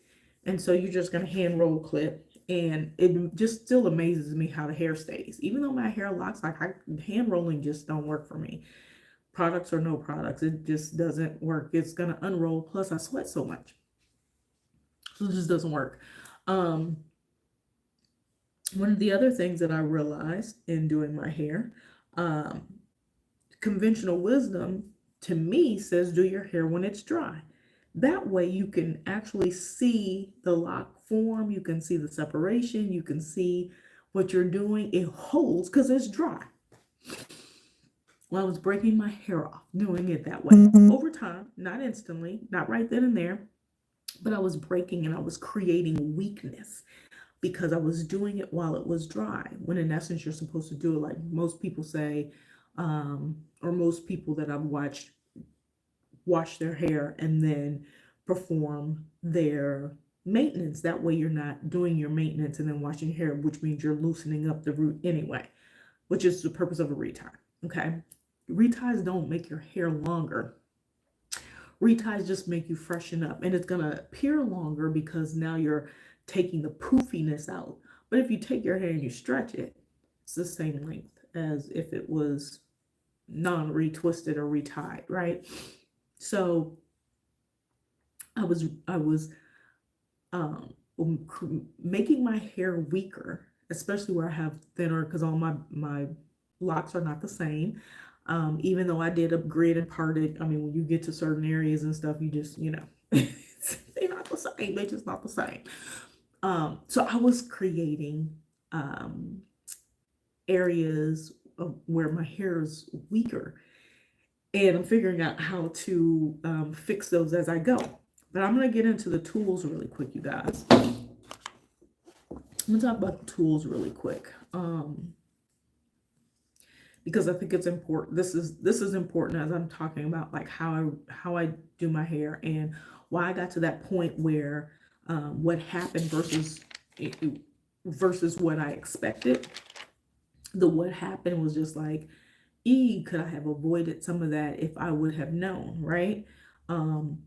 And so you're just going to hand roll clip. And it just still amazes me how the hair stays. Even though my hair locks, hand rolling just don't work for me. Products or no products, it just doesn't work. It's going to unroll. Plus I sweat so much. So it just doesn't work. One of the other things that I realized in doing my hair, conventional wisdom to me says do your hair when it's dry. That way you can actually see the lock form, you can see the separation, you can see what you're doing. It holds because it's dry. Well, I was breaking my hair off doing it that way. Over time, not instantly, not right then and there, but I was breaking and I was creating weakness because I was doing it while it was dry, when in essence you're supposed to do it like most people say, or most people that I've watched wash their hair and then perform their maintenance. That way you're not doing your maintenance and then washing your hair, which means you're loosening up the root anyway, which is the purpose of a retie, okay? Reties don't make your hair longer. Reties just make you freshen up, and it's gonna appear longer because now you're taking the poofiness out. But if you take your hair and you stretch it, it's the same length as if it was non-retwisted or retied, right? So I was making my hair weaker, especially where I have thinner, because all my locks are not the same. Even though I did upgrade and parted, I mean, when you get to certain areas and stuff, you just, they're not the same. They're just not the same. So I was creating areas where my hair is weaker, and I'm figuring out how to fix those as I go. But I'm going to get into the tools really quick, you guys. I'm going to talk about the tools really quick. because I think it's important. This is important as I'm talking about like how I do my hair and why I got to that point where what happened versus what I expected. The what happened was just like, could I have avoided some of that if I would have known, right? Um,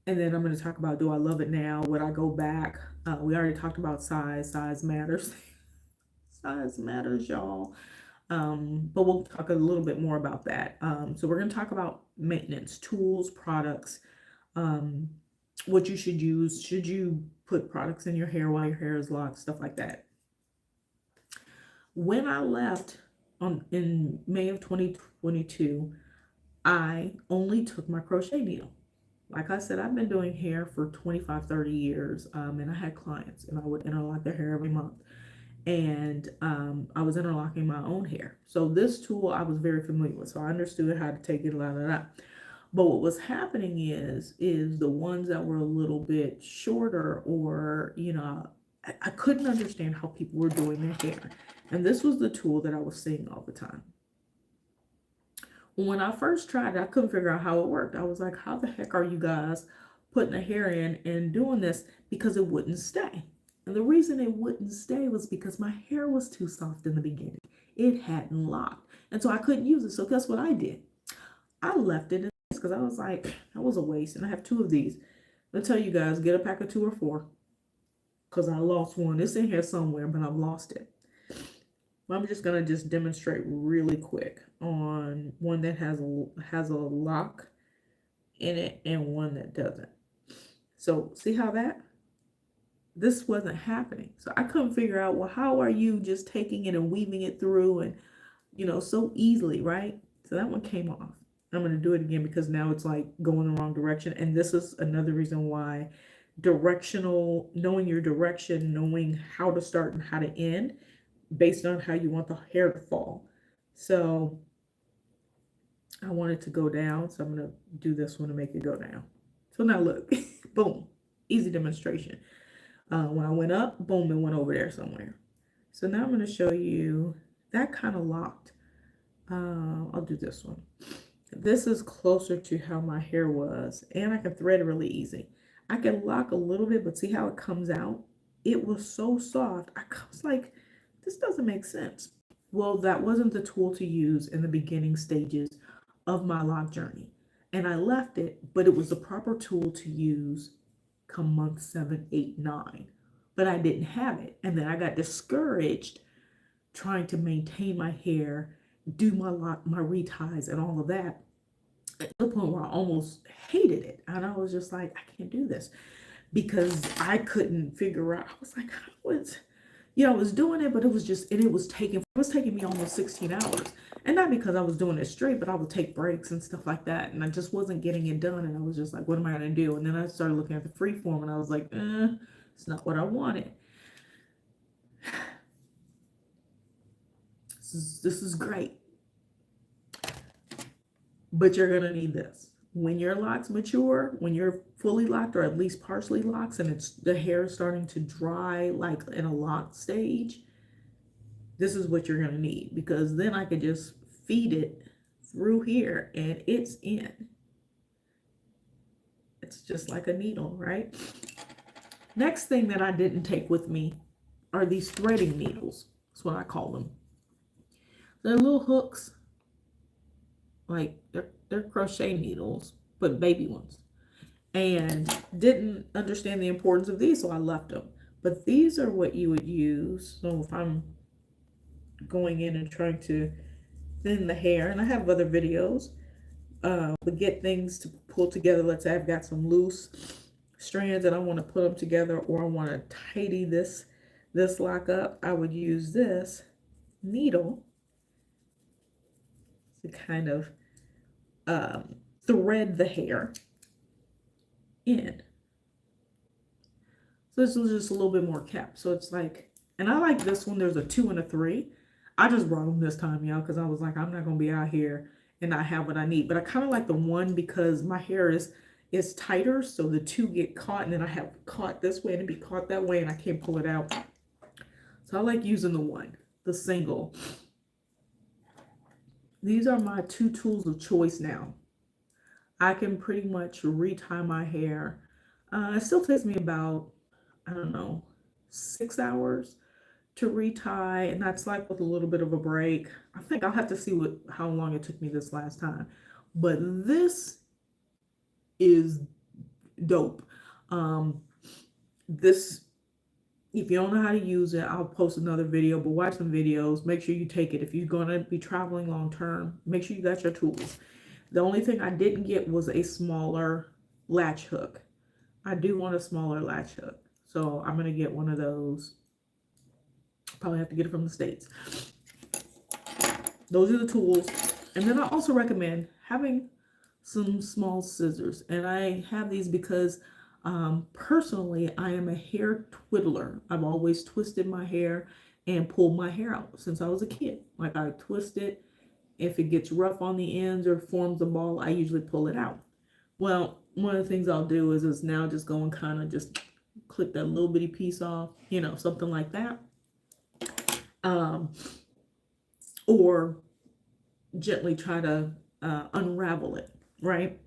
and then I'm going to talk about, do I love it now? Would I go back? We already talked about size. Size matters. Size matters, y'all. But we'll talk a little bit more about that. So we're going to talk about maintenance, tools, products, um, what you should use. Should you put products in your hair while your hair is locked, stuff like that. When I left in May of 2022, I only took my crochet needle. Like I said, I've been doing hair for 25, 30 years, and I had clients, and I would interlock their hair every month. And I was interlocking my own hair. So this tool I was very familiar with. So I understood how to take it, la, la, la. But what was happening is the ones that were a little bit shorter, or, I couldn't understand how people were doing their hair. And this was the tool that I was seeing all the time. When I first tried it, I couldn't figure out how it worked. I was like, how the heck are you guys putting the hair in and doing this? Because it wouldn't stay. And the reason it wouldn't stay was because my hair was too soft in the beginning. It hadn't locked. And so I couldn't use it. So guess what I did? I left it in this because I was like, that was a waste. And I have 2 of these. I'll tell you guys, get a pack of 2 or 4. Because I lost one. It's in here somewhere, but I've lost it. I'm just going to demonstrate really quick on one that has a lock in it and one that doesn't. So see how this wasn't happening. So I couldn't figure out, well, how are you just taking it and weaving it through and, so easily, right? So that one came off. I'm going to do it again because now it's like going the wrong direction. And this is another reason why knowing your direction, knowing how to start and how to end based on how you want the hair to fall. So I want it to go down. So I'm going to do this one to make it go down. So now look, boom, easy demonstration. When I went up, boom, it went over there somewhere. So now I'm going to show you that kind of locked. I'll do this one. This is closer to how my hair was, and I can thread it really easy. I can lock a little bit, but see how it comes out? It was so soft. I was like, this doesn't make sense. Well, that wasn't the tool to use in the beginning stages of my lock journey. And I left it, but it was the proper tool to use come month 7, 8, 9. But I didn't have it. And then I got discouraged trying to maintain my hair, do my lock, my reties and all of that, at the point where I almost hated it. And I was just like, I can't do this because I couldn't figure out. I was like, I was doing it, but it was taking me almost 16 hours. And not because I was doing it straight, but I would take breaks and stuff like that. And I just wasn't getting it done. And I was just like, what am I going to do? And then I started looking at the free form and I was like, it's not what I wanted. This is great. But you're going to need this. When your locks mature, when you're fully locked or at least partially locked and the hair is starting to dry like in a locked stage, this is what you're going to need, because then I could just feed it through here and it's in. It's just like a needle, right? Next thing that I didn't take with me are these threading needles. That's what I call them. They're little hooks, like they're crochet needles, but baby ones. And didn't understand the importance of these, so I left them. But these are what you would use. So if I'm going in and trying to thin the hair, and I have other videos, but get things to pull together. Let's say I've got some loose strands and I want to put them together, or I want to tidy this lock up. I would use this needle to kind of thread the hair in. So this was just a little bit more kept. So it's like, and I like this one. There's a 2 and a 3. I just brought them this time, y'all, because I was like, I'm not going to be out here and not have what I need. But I kind of like the 1 because my hair is tighter. So the 2 get caught, and then I have caught this way and it be caught that way and I can't pull it out. So I like using the 1, the single. These are my two tools of choice now. I can pretty much retie my hair. It still takes me about, I don't know, 6 hours to retie, and that's like with a little bit of a break. I think I'll have to see how long it took me this last time. But this is dope. Um, this, if you don't know how to use it, I'll post another video, but watch some videos. Make sure you take it. If you're going to be traveling long term, make sure you got your tools. The only thing I didn't get was a smaller latch hook. I do want a smaller latch hook, so I'm going to get one of those. Probably have to get it from the States. Those are the tools. And then I also recommend having some small scissors. And I have these because personally, I am a hair twiddler. I've always twisted my hair and pulled my hair out since I was a kid. Like, I twist it. If it gets rough on the ends or forms a ball, I usually pull it out. Well, one of the things I'll do is now just go and kind of just clip that little bitty piece off, you know, something like that. Or gently try to unravel it, right?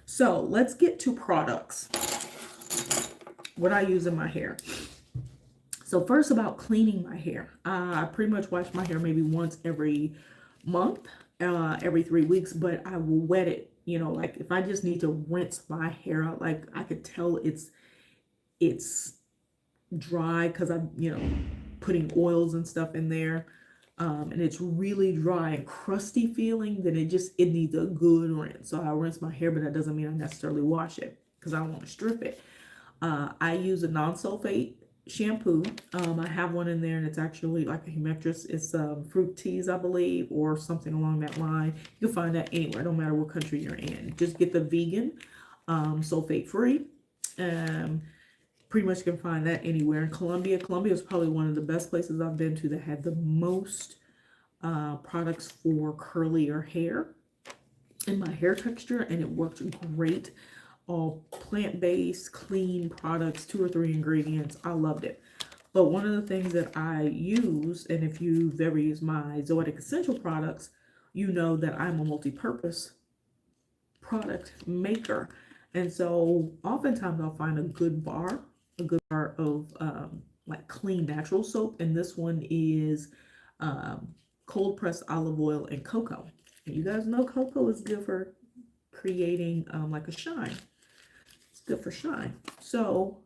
So let's get to products. What I use in my hair. So first, about cleaning my hair. I pretty much wash my hair maybe once every month, every 3 weeks, but I will wet it. You know, like if I just need to rinse my hair out, like I could tell it's dry because I'm, you know, putting oils and stuff in there. And it's really dry and crusty feeling, then it needs a good rinse. So I rinse my hair, but that doesn't mean I necessarily wash it because I don't want to strip it. I use a non-sulfate shampoo. I have one in there, and it's actually like a humectress. It's fruit teas, I believe, or something along that line. You'll find that anywhere, no matter what country you're in. Just get the vegan, sulfate free. Pretty much can find that anywhere. In Colombia is probably one of the best places I've been to that had the most products for curlier hair and my hair texture, and it worked great. All plant-based, clean products, 2 or 3 ingredients. I loved it. But one of the things that I use, and if you've ever used my Zoetic Essential products, you know that I'm a multi-purpose product maker. And so oftentimes I'll find a good bar of like clean natural soap, and this one is cold pressed olive oil and cocoa. And you guys know cocoa is good for creating like a shine. It's good for shine. So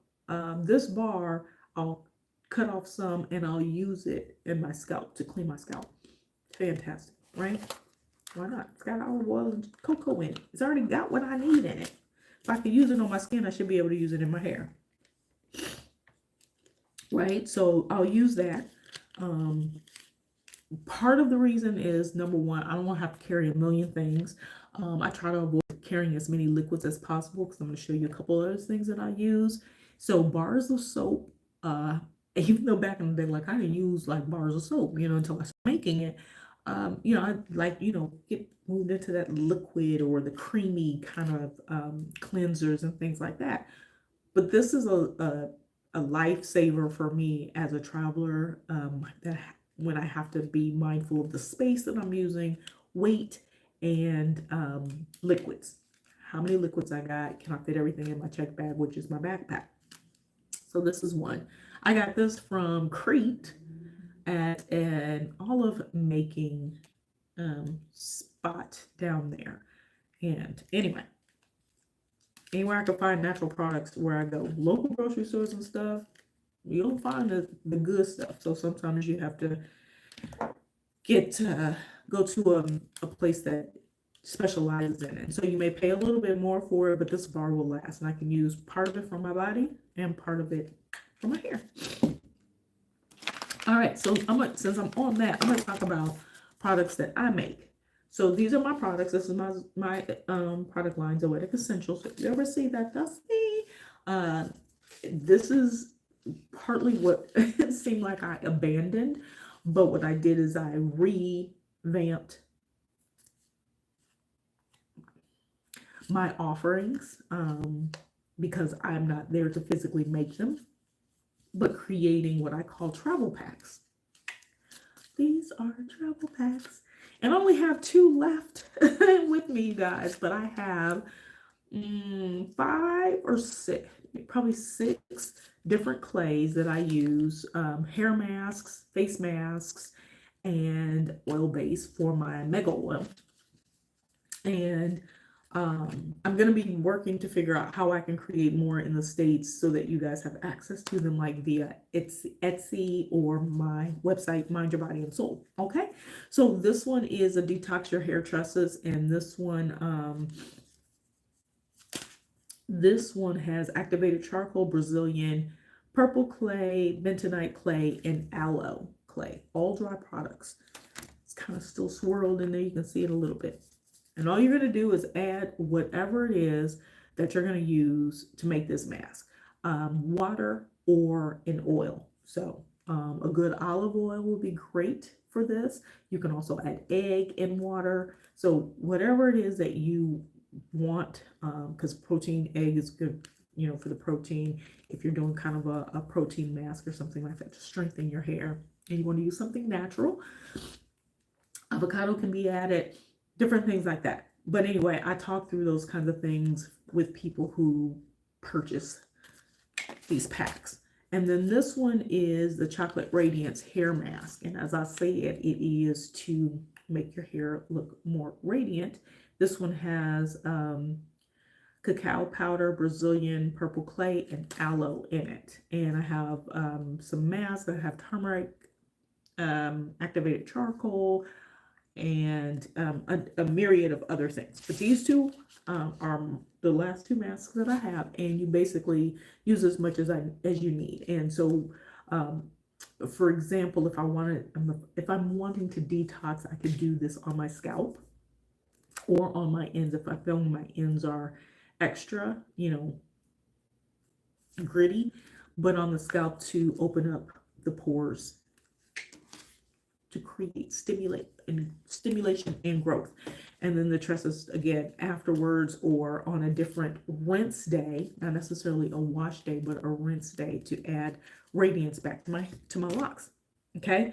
this bar, I'll cut off some and I'll use it in my scalp to clean my scalp. Fantastic, right? Why not? It's got olive oil and cocoa in it. It's already got what I need in it. If I could use it on my skin, I should be able to use it in my hair. Right? So I'll use that. Part of the reason is, number one, I don't want to have to carry a million things. I try to avoid carrying as many liquids as possible because I'm going to show you a couple other things that I use. So bars of soap, even though back in the day, like I didn't use like bars of soap, you know, until I started making it. You know, I like, you know, get moved into that liquid or the creamy kind of cleansers and things like that. But this is a lifesaver for me as a traveler, that when I have to be mindful of the space that I'm using, weight, and liquids. How many liquids I got? Can I fit everything in my check bag, which is my backpack? So this is one. I got this from Crete at an olive making spot down there. And anyway, anywhere I can find natural products where I go, local grocery stores and stuff, you don't find the good stuff. So sometimes you have to go to a place that specializes in it. So you may pay a little bit more for it, but this bar will last, and I can use part of it for my body and part of it for my hair. All right, so since I'm on that, I'm gonna talk about products that I make. So these are my products. This is my product line, Zoetic Essentials. So if you ever see that, that's me. This is partly what it seemed like I abandoned, but what I did is I revamped my offerings because I'm not there to physically make them, but creating what I call travel packs. These are travel packs. And I only have 2 left with me, you guys, but I have 5 or 6, probably 6 different clays that I use, hair masks, face masks, and oil base for my mega oil. And I'm going to be working to figure out how I can create more in the States so that you guys have access to them, like via Etsy or my website, Mind Your Body and Soul. Okay, so this one is a detox your hair tresses, and this one has activated charcoal, Brazilian purple clay, bentonite clay, and aloe clay, all dry products. It's kind of still swirled in there. You can see it a little bit. And all you're going to do is add whatever it is that you're going to use to make this mask. Water or an oil. So a good olive oil will be great for this. You can also add egg in water. So whatever it is that you want, because protein, egg is good, for the protein. If you're doing kind of a protein mask or something like that to strengthen your hair, and you want to use something natural, avocado can be added, different things like that. But anyway, I talk through those kinds of things with people who purchase these packs. And then this one is the Chocolate Radiance Hair Mask. And as I said, it is to make your hair look more radiant. This one has cacao powder, Brazilian purple clay, and aloe in it. And I have some masks. I have turmeric, activated charcoal, and a myriad of other things. But these 2 are the last 2 masks that I have, and you basically use as much as you need. And so, for example, if I'm wanting to detox, I could do this on my scalp or on my ends if I feel my ends are extra, gritty, but on the scalp to open up the pores to create stimulation and growth. And then the tresses again afterwards, or on a different rinse day, not necessarily a wash day, but a rinse day, to add radiance back to my locks. Okay,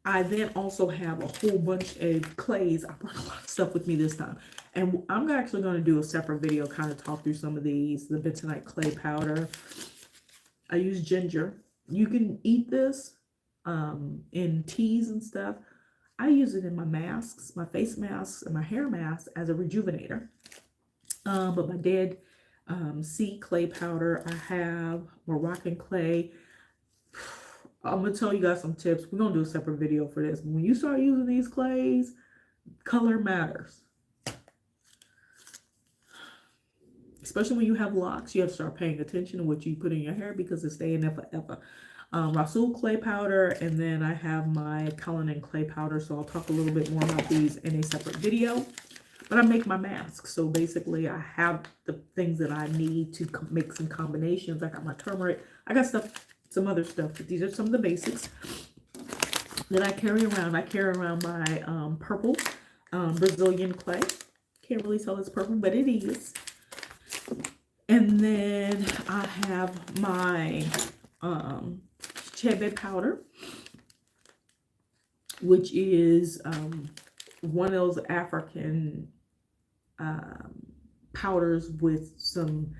I then also have a whole bunch of clays. I brought a lot of stuff with me this time, and I'm actually going to do a separate video, kind of talk through some of these. The bentonite clay powder, I use ginger. You can eat this in teas and stuff. I use it in my masks, my face masks, and my hair masks as a rejuvenator. But my dead sea clay powder, I have Moroccan clay. I'm gonna tell you guys some tips. We're gonna do a separate video for this. When you start using these clays, color matters. Especially when you have locks, you have to start paying attention to what you put in your hair, because it's staying there forever. Rasul clay powder, and then I have my Cullinan clay powder, so I'll talk a little bit more about these in a separate video. But I make my masks, so basically I have the things that I need to make some combinations. I got my turmeric, I got some other stuff, but these are some of the basics that I carry around. I carry around my purple Brazilian clay. Can't really tell it's purple, but it is. And then I have my Cashapp powder, which is one of those African powders with some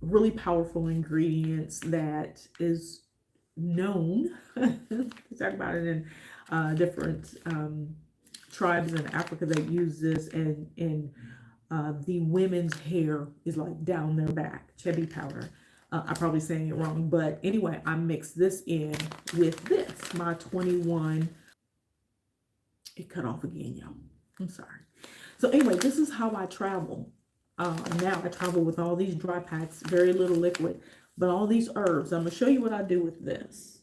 really powerful ingredients that is known. We talk about it in different tribes in Africa that use this, and the women's hair is like down their back. Cashapp powder. I'm probably saying it wrong, but anyway, I mixed this in with this, my 21. It cut off again, y'all. I'm sorry. So anyway, this is how I travel. Now I travel with all these dry packs, very little liquid, but all these herbs. I'm gonna show you what I do with this.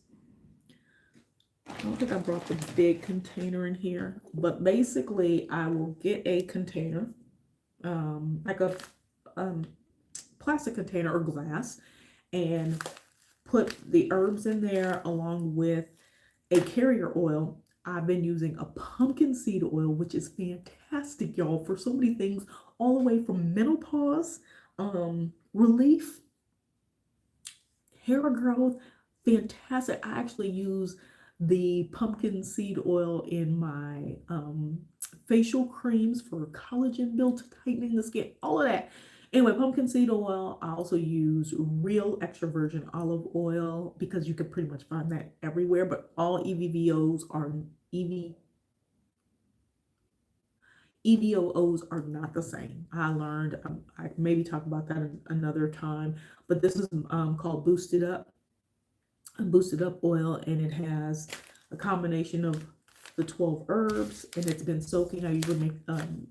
I don't think I brought the big container in here, but basically I will get a container, like a plastic container or glass, and put the herbs in there along with a carrier oil. I've been using a pumpkin seed oil, which is fantastic, y'all, for so many things, all the way from menopause, relief, hair growth. Fantastic. I actually use the pumpkin seed oil in my facial creams for collagen build, tightening the skin, all of that. Anyway, pumpkin seed oil. I also use real extra virgin olive oil because you can pretty much find that everywhere, but all EVOOs are not the same. I learned, I maybe talk about that another time, but this is called Boosted Up oil, and it has a combination of the 12 herbs, and it's been soaking. I usually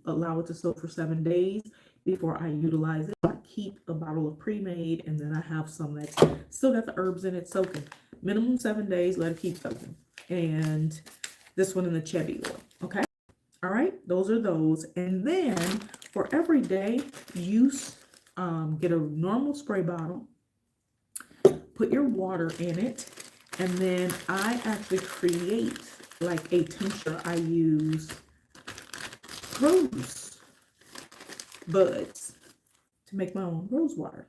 allow it to soak for 7 days before I utilize it. I keep a bottle of pre-made, and then I have some that's still got the herbs in it soaking. Minimum 7 days, let it keep soaking. And this one in the Chevy oil, okay? All right, those are those. And then for everyday use, get a normal spray bottle, put your water in it, and then I actually create like a tincture. I use rose buds to make my own rose water.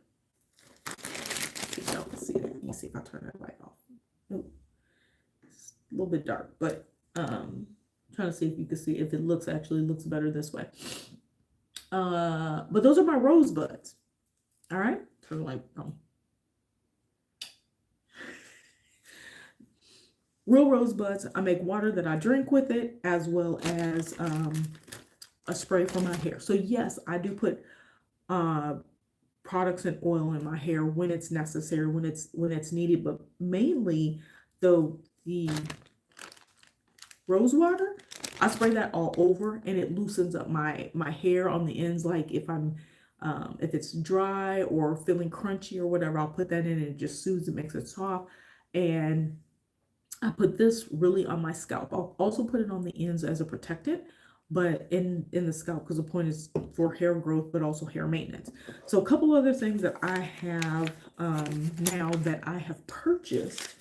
See if y'all can see it. Let me see if I turn that light off. Nope. It's a little bit dark, but trying to see if you can see if it looks better this way. But those are my rose buds. All right, turn the light on. Real rosebuds. I make water that I drink with it, as well as a spray for my hair. So yes, I do put products and oil in my hair when it's necessary, when it's needed, but mainly the rose water, I spray that all over, and it loosens up my hair on the ends. Like if it's dry or feeling crunchy or whatever, I'll put that in, and it just soothes it, makes it soft. And I put this really on my scalp. I'll also put it on the ends as a protectant, but in the scalp, because the point is for hair growth, but also hair maintenance. So a couple other things that I have now that I have purchased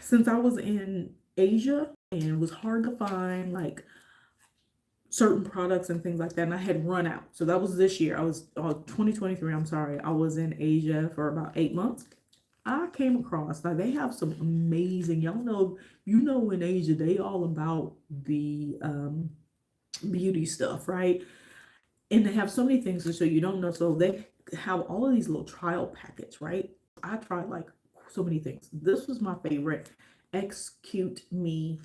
since I was in Asia, and it was hard to find like certain products and things like that, and I had run out. So that was this year. I was 2023. I'm sorry. I was in Asia for about 8 months. I came across, like, they have some amazing, y'all know, in Asia, they all about the beauty stuff, right? And they have so many things to show you don't know. So they have all of these little trial packets, right? I tried like so many things. This was my favorite. Execute Me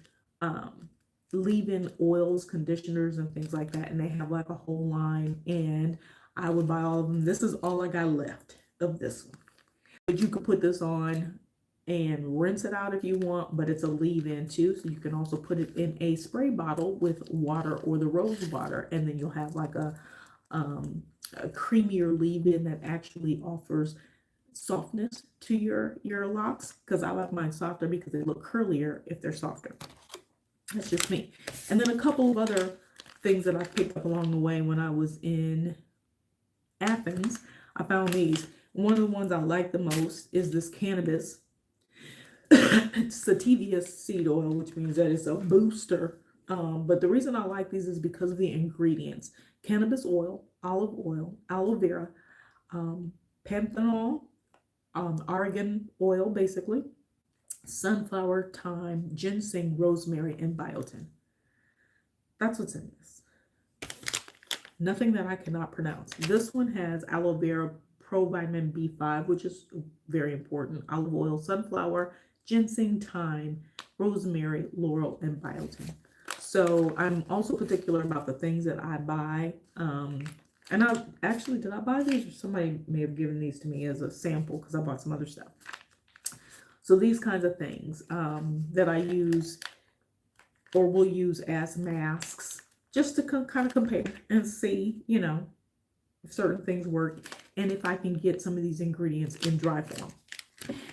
leave-in oils, conditioners, and things like that. And they have like a whole line, and I would buy all of them. This is all I got left of this one. But you can put this on and rinse it out if you want, but it's a leave-in too. So you can also put it in a spray bottle with water or the rose water, and then you'll have like a creamier leave-in that actually offers softness to your locks, because I like mine softer because they look curlier if they're softer. That's just me. And then a couple of other things that I picked up along the way when I was in Athens. I found these. One of the ones I like the most is this cannabis sativa seed oil, which means that it's a booster. But the reason I like these is because of the ingredients: cannabis oil, aloe vera, panthenol, argan oil, basically, sunflower, thyme, ginseng, rosemary, and biotin. That's what's in this. Nothing that I cannot pronounce. This one has aloe vera, provitamin B5, which is very important, olive oil, sunflower, ginseng, thyme, rosemary, laurel, and biotin. So I'm also particular about the things that I buy. And I actually, did I buy these, or somebody may have given these to me as a sample because I bought some other stuff. So these kinds of things that I use or will use as masks, just to kind of compare and see, if certain things work, and if I can get some of these ingredients in dry form.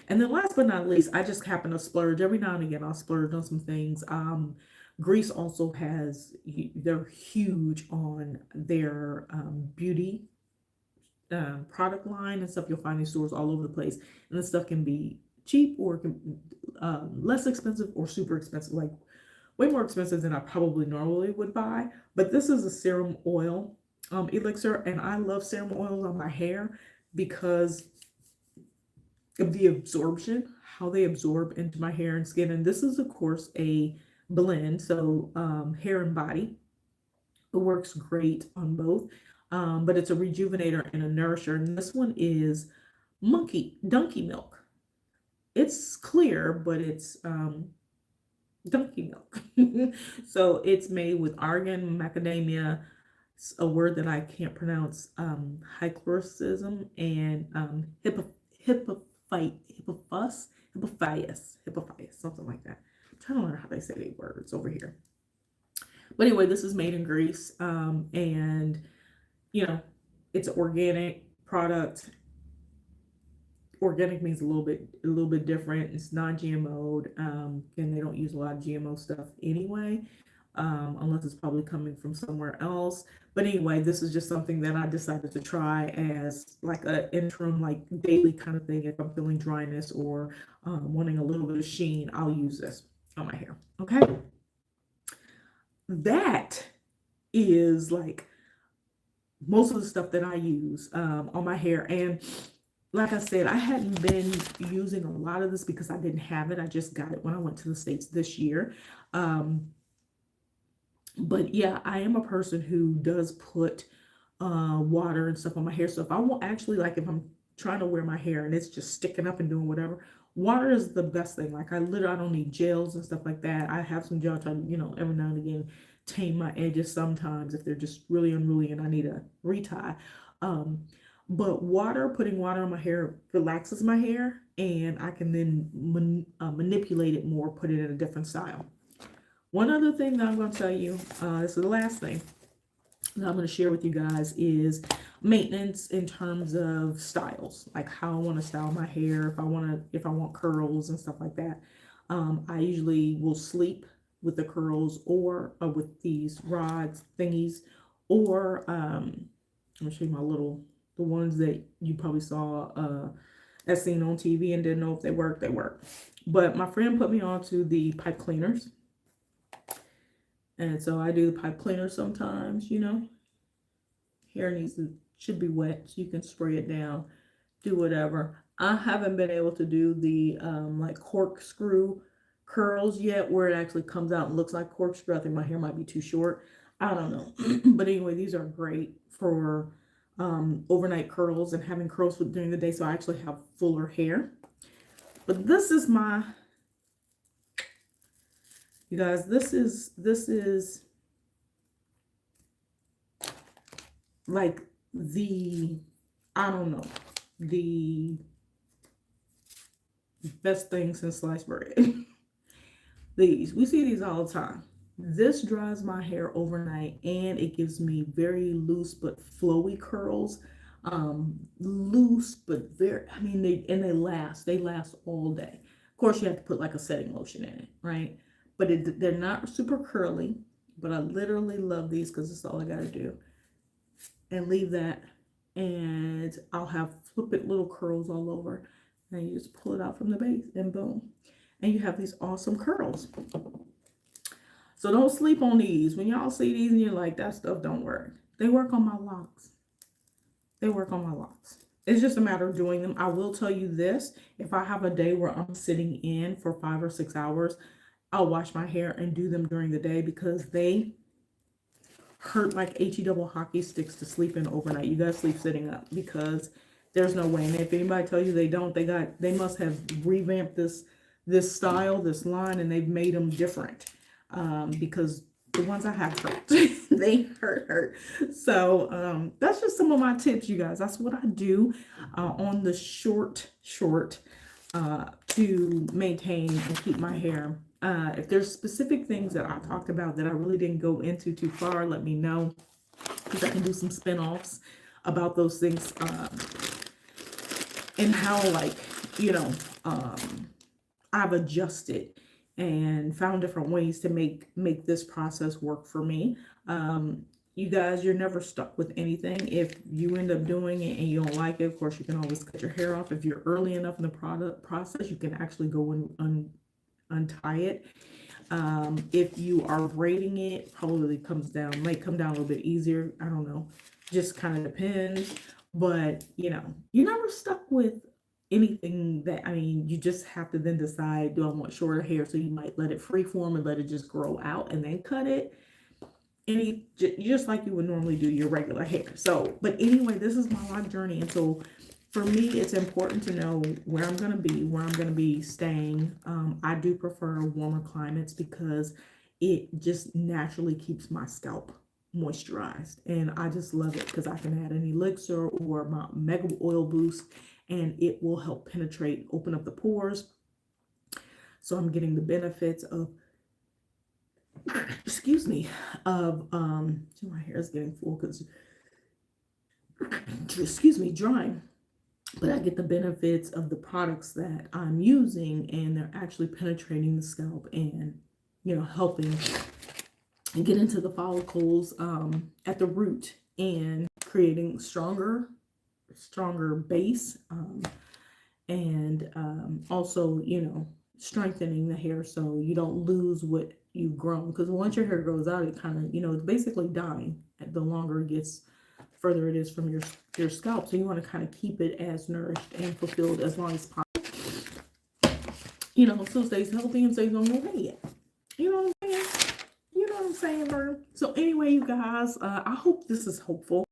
And then last but not least, I just happen to splurge. Every now and again, I'll splurge on some things. Greece also has, they're huge on their beauty product line and stuff. You'll find these stores all over the place. And this stuff can be cheap, or it can, less expensive, or super expensive, like way more expensive than I probably normally would buy. But this is a serum oil elixir, and I love serum oils on my hair because the absorption, how they absorb into my hair and skin. And this is, of course, a blend. So hair and body. It works great on both. But it's a rejuvenator and a nourisher. And this one is donkey milk. It's clear, but it's donkey milk. So it's made with argan, macadamia, a word that I can't pronounce, hychlorhism, and hippophias, something like that. I'm trying to learn how they say these words over here. But anyway, this is made in Greece, and you know, it's an organic product. Organic means a little bit different. It's non-GMO'd, and they don't use a lot of GMO stuff anyway, unless it's probably coming from somewhere else. But anyway, this is just something that I decided to try as like an interim, like daily kind of thing. If I'm feeling dryness or wanting a little bit of sheen, I'll use this on my hair. Okay, that is like most of the stuff that I use on my hair. And like I said, I hadn't been using a lot of this because I didn't have it. I just got it when I went to the States this year. But yeah, I am a person who does put water and stuff on my hair. So if I want, actually, like if I'm trying to wear my hair and it's just sticking up and doing whatever, water is the best thing. Like I don't need gels and stuff like that. I have some gel time, every now and again, tame my edges sometimes if they're just really unruly and I need a retie. But putting water on my hair relaxes my hair, and I can then manipulate it more, put it in a different style. One other thing that I'm going to tell you, this is the last thing that I'm going to share with you guys, is maintenance in terms of styles, like how I want to style my hair, if I want curls and stuff like that. I usually will sleep with the curls or with these rods thingies, or I'm going to show you the ones that you probably saw as seen on TV and didn't know if they work. But my friend put me on to the pipe cleaners. And so I do the pipe cleaners sometimes, hair should be wet, so you can spray it down, do whatever. I haven't been able to do the like corkscrew curls yet, where it actually comes out and looks like corkscrew. I think my hair might be too short. I don't know. But anyway, these are great for overnight curls and having curls during the day, so I actually have fuller hair. But this is you guys, this is like the best thing since sliced bread. We see these all the time. This dries my hair overnight, and it gives me very loose but flowy curls. Loose but very, they last all day. Of course, you have to put like a setting lotion in it, right? But they're not super curly, but I literally love these because it's all I got to do. And leave that, and I'll have flippant little curls all over. And you just pull it out from the base, and boom. And you have these awesome curls. So don't sleep on these. When y'all see these and you're like, that stuff don't work. They work on my locks. It's just a matter of doing them. I will tell you this. If I have a day where I'm sitting in for 5 or 6 hours, I'll wash my hair and do them during the day, because they hurt like HE double hockey sticks to sleep in overnight. You gotta sleep sitting up, because there's no way. And if anybody tells you they don't, they must have revamped this style, this line, and they've made them different. Because the ones I have hurt, they hurt. So that's just some of my tips, you guys. That's what I do on the short to maintain and keep my hair. If there's specific things that I talked about that I really didn't go into too far, let me know, because I can do some spin-offs about those things, and how, like, I've adjusted and found different ways to make this process work for me. You guys, you're never stuck with anything. If you end up doing it and you don't like it, of course, you can always cut your hair off. If you're early enough in the process, you can actually go and untie it. If you are braiding it, probably might come down a little bit easier. I don't know, just kind of depends. But you're never stuck with anything that, I mean, you just have to then decide, do I want shorter hair? So you might let it free form and let it just grow out and then cut it. Just like you would normally do your regular hair. So, but anyway, this is my life journey. And so for me, it's important to know where I'm going to be, where I'm going to be staying. I do prefer warmer climates because it just naturally keeps my scalp moisturized. And I just love it because I can add an elixir or my mega oil boost and it will help penetrate, open up the pores. So I'm getting the benefits of, excuse me, of, my hair is getting full because, excuse me, drying. But I get the benefits of the products that I'm using, and they're actually penetrating the scalp and, helping and get into the follicles at the root and creating stronger base, and also, strengthening the hair so you don't lose what you've grown. Because once your hair grows out, it kind of, it's basically dying. The longer it gets, further it is from your scalp. So you want to kind of keep it as nourished and fulfilled as long as possible. So it stays healthy and stays on your head. You know what I'm saying? You know what I'm saying, Bird? So anyway, you guys, I hope this is hopeful.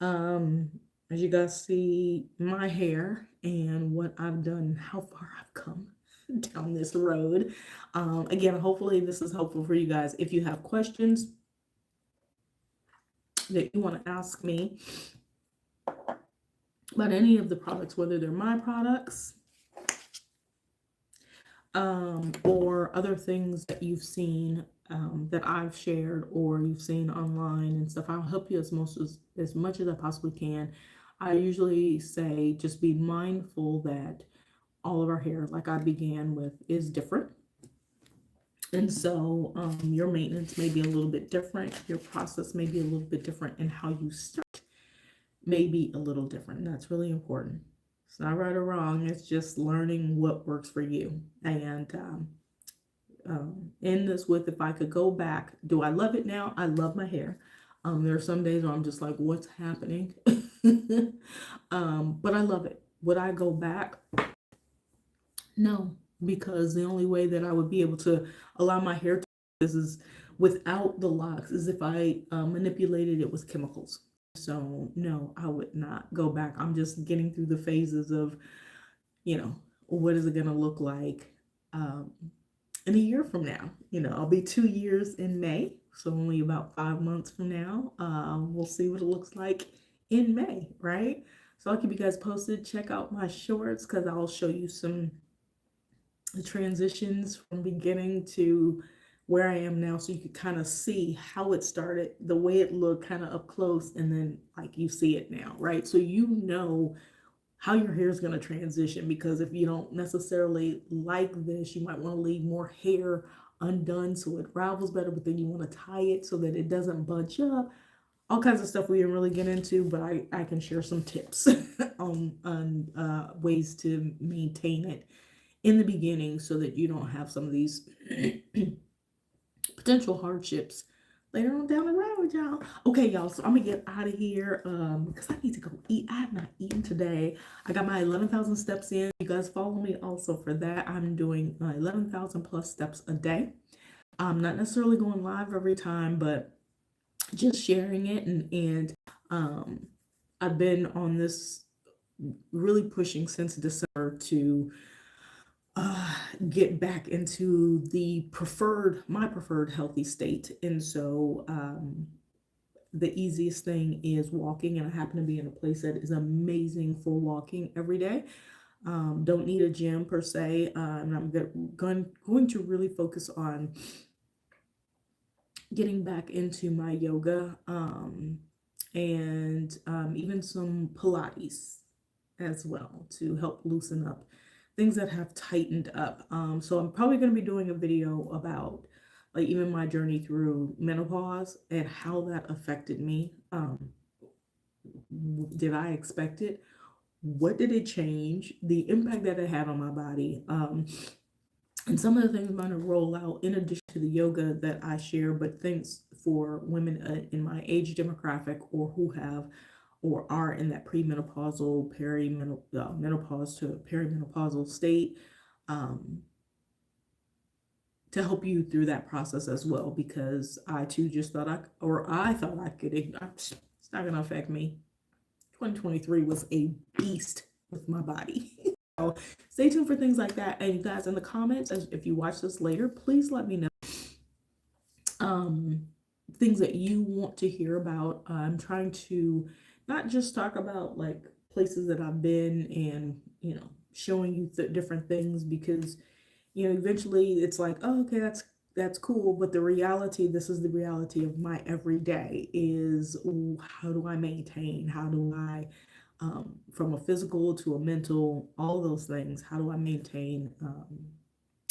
As you guys see my hair and what I've done, how far I've come down this road. Again, hopefully this is helpful for you guys. If you have questions that you want to ask me about any of the products, whether they're my products, or other things that you've seen, that I've shared or you've seen online and stuff, I'll help you as much as I possibly can. I usually say just be mindful that all of our hair, like I began with, is different. And so your maintenance may be a little bit different. Your process may be a little bit different, and how you start may be a little different. And that's really important. It's not right or wrong. It's just learning what works for you. And end this with, if I could go back, do I love it now? I love my hair. There are some days where I'm just like, what's happening? But I love it. Would I go back? No, because the only way that I would be able to allow my hair to this is without the locks, is if I manipulated it with chemicals. So no, I would not go back. I'm just getting through the phases of, what is it going to look like in a year from now? I'll be 2 years in May, so only about 5 months from now. We'll see what it looks like in May, right? So I'll keep you guys posted. Check out my shorts because I'll show you the transitions from beginning to where I am now, so you could kind of see how it started, the way it looked kind of up close, and then like you see it now, right? So how your hair is going to transition, because if you don't necessarily like this, you might want to leave more hair undone so it ravels better, but then you want to tie it so that it doesn't bunch up. All kinds of stuff we didn't really get into, but I can share some tips on ways to maintain it in the beginning so that you don't have some of these potential hardships later on down the road, y'all. Okay, y'all, so I'm gonna get out of here because I need to go eat. I have not eaten today. I got my 11,000 steps in. You guys follow me also for that. I'm doing 11,000 plus steps a day. I'm not necessarily going live every time, but just sharing it. And I've been on this, really pushing since December to get back into my preferred healthy state. And so the easiest thing is walking, and I happen to be in a place that is amazing for walking every day. Don't need a gym per se, and I'm going to really focus on getting back into my yoga, and even some Pilates as well to help loosen up things that have tightened up. So I'm probably going to be doing a video about like even my journey through menopause and how that affected me. Did I expect it? What did it change? The impact that it had on my body. And some of the things I'm going to roll out in addition to the yoga that I share, but things for women in my age demographic or who have or are in that premenopausal, menopause to perimenopausal state, to help you through that process as well, because I too just thought I thought I could, it's not going to affect me. 2023 was a beast with my body. So stay tuned for things like that. And you guys, in the comments, if you watch this later, please let me know things that you want to hear about. I'm trying to not just talk about like places that I've been and, you know, showing you different things, because, you know, eventually it's like, oh, okay, that's cool. But the reality, this is the reality of my everyday, is how do I maintain? How do I, from a physical to a mental, all those things, how do I maintain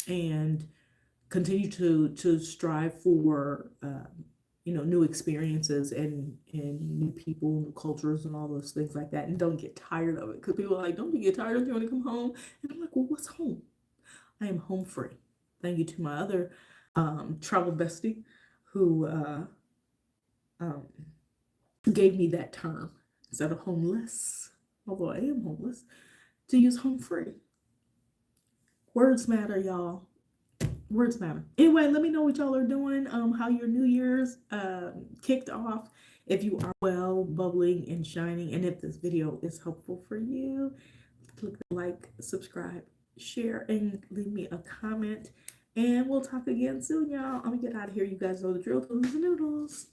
and continue to strive for, you know, new experiences and new people, new cultures, and all those things like that, and don't get tired of it, because people are like, don't you get tired of it when you come home? And I'm like, well, what's home? I am home free. Thank you to my other travel bestie who gave me that term instead of homeless, although I am homeless, to use home free. Words matter, y'all. Words matter. Anyway, let me know what y'all are doing, how your New Year's kicked off, if you are well, bubbling, and shining. And if this video is helpful for you, click the like, subscribe, share, and leave me a comment. And we'll talk again soon, y'all. I'm gonna get out of here. You guys know the drill. Toodles and noodles.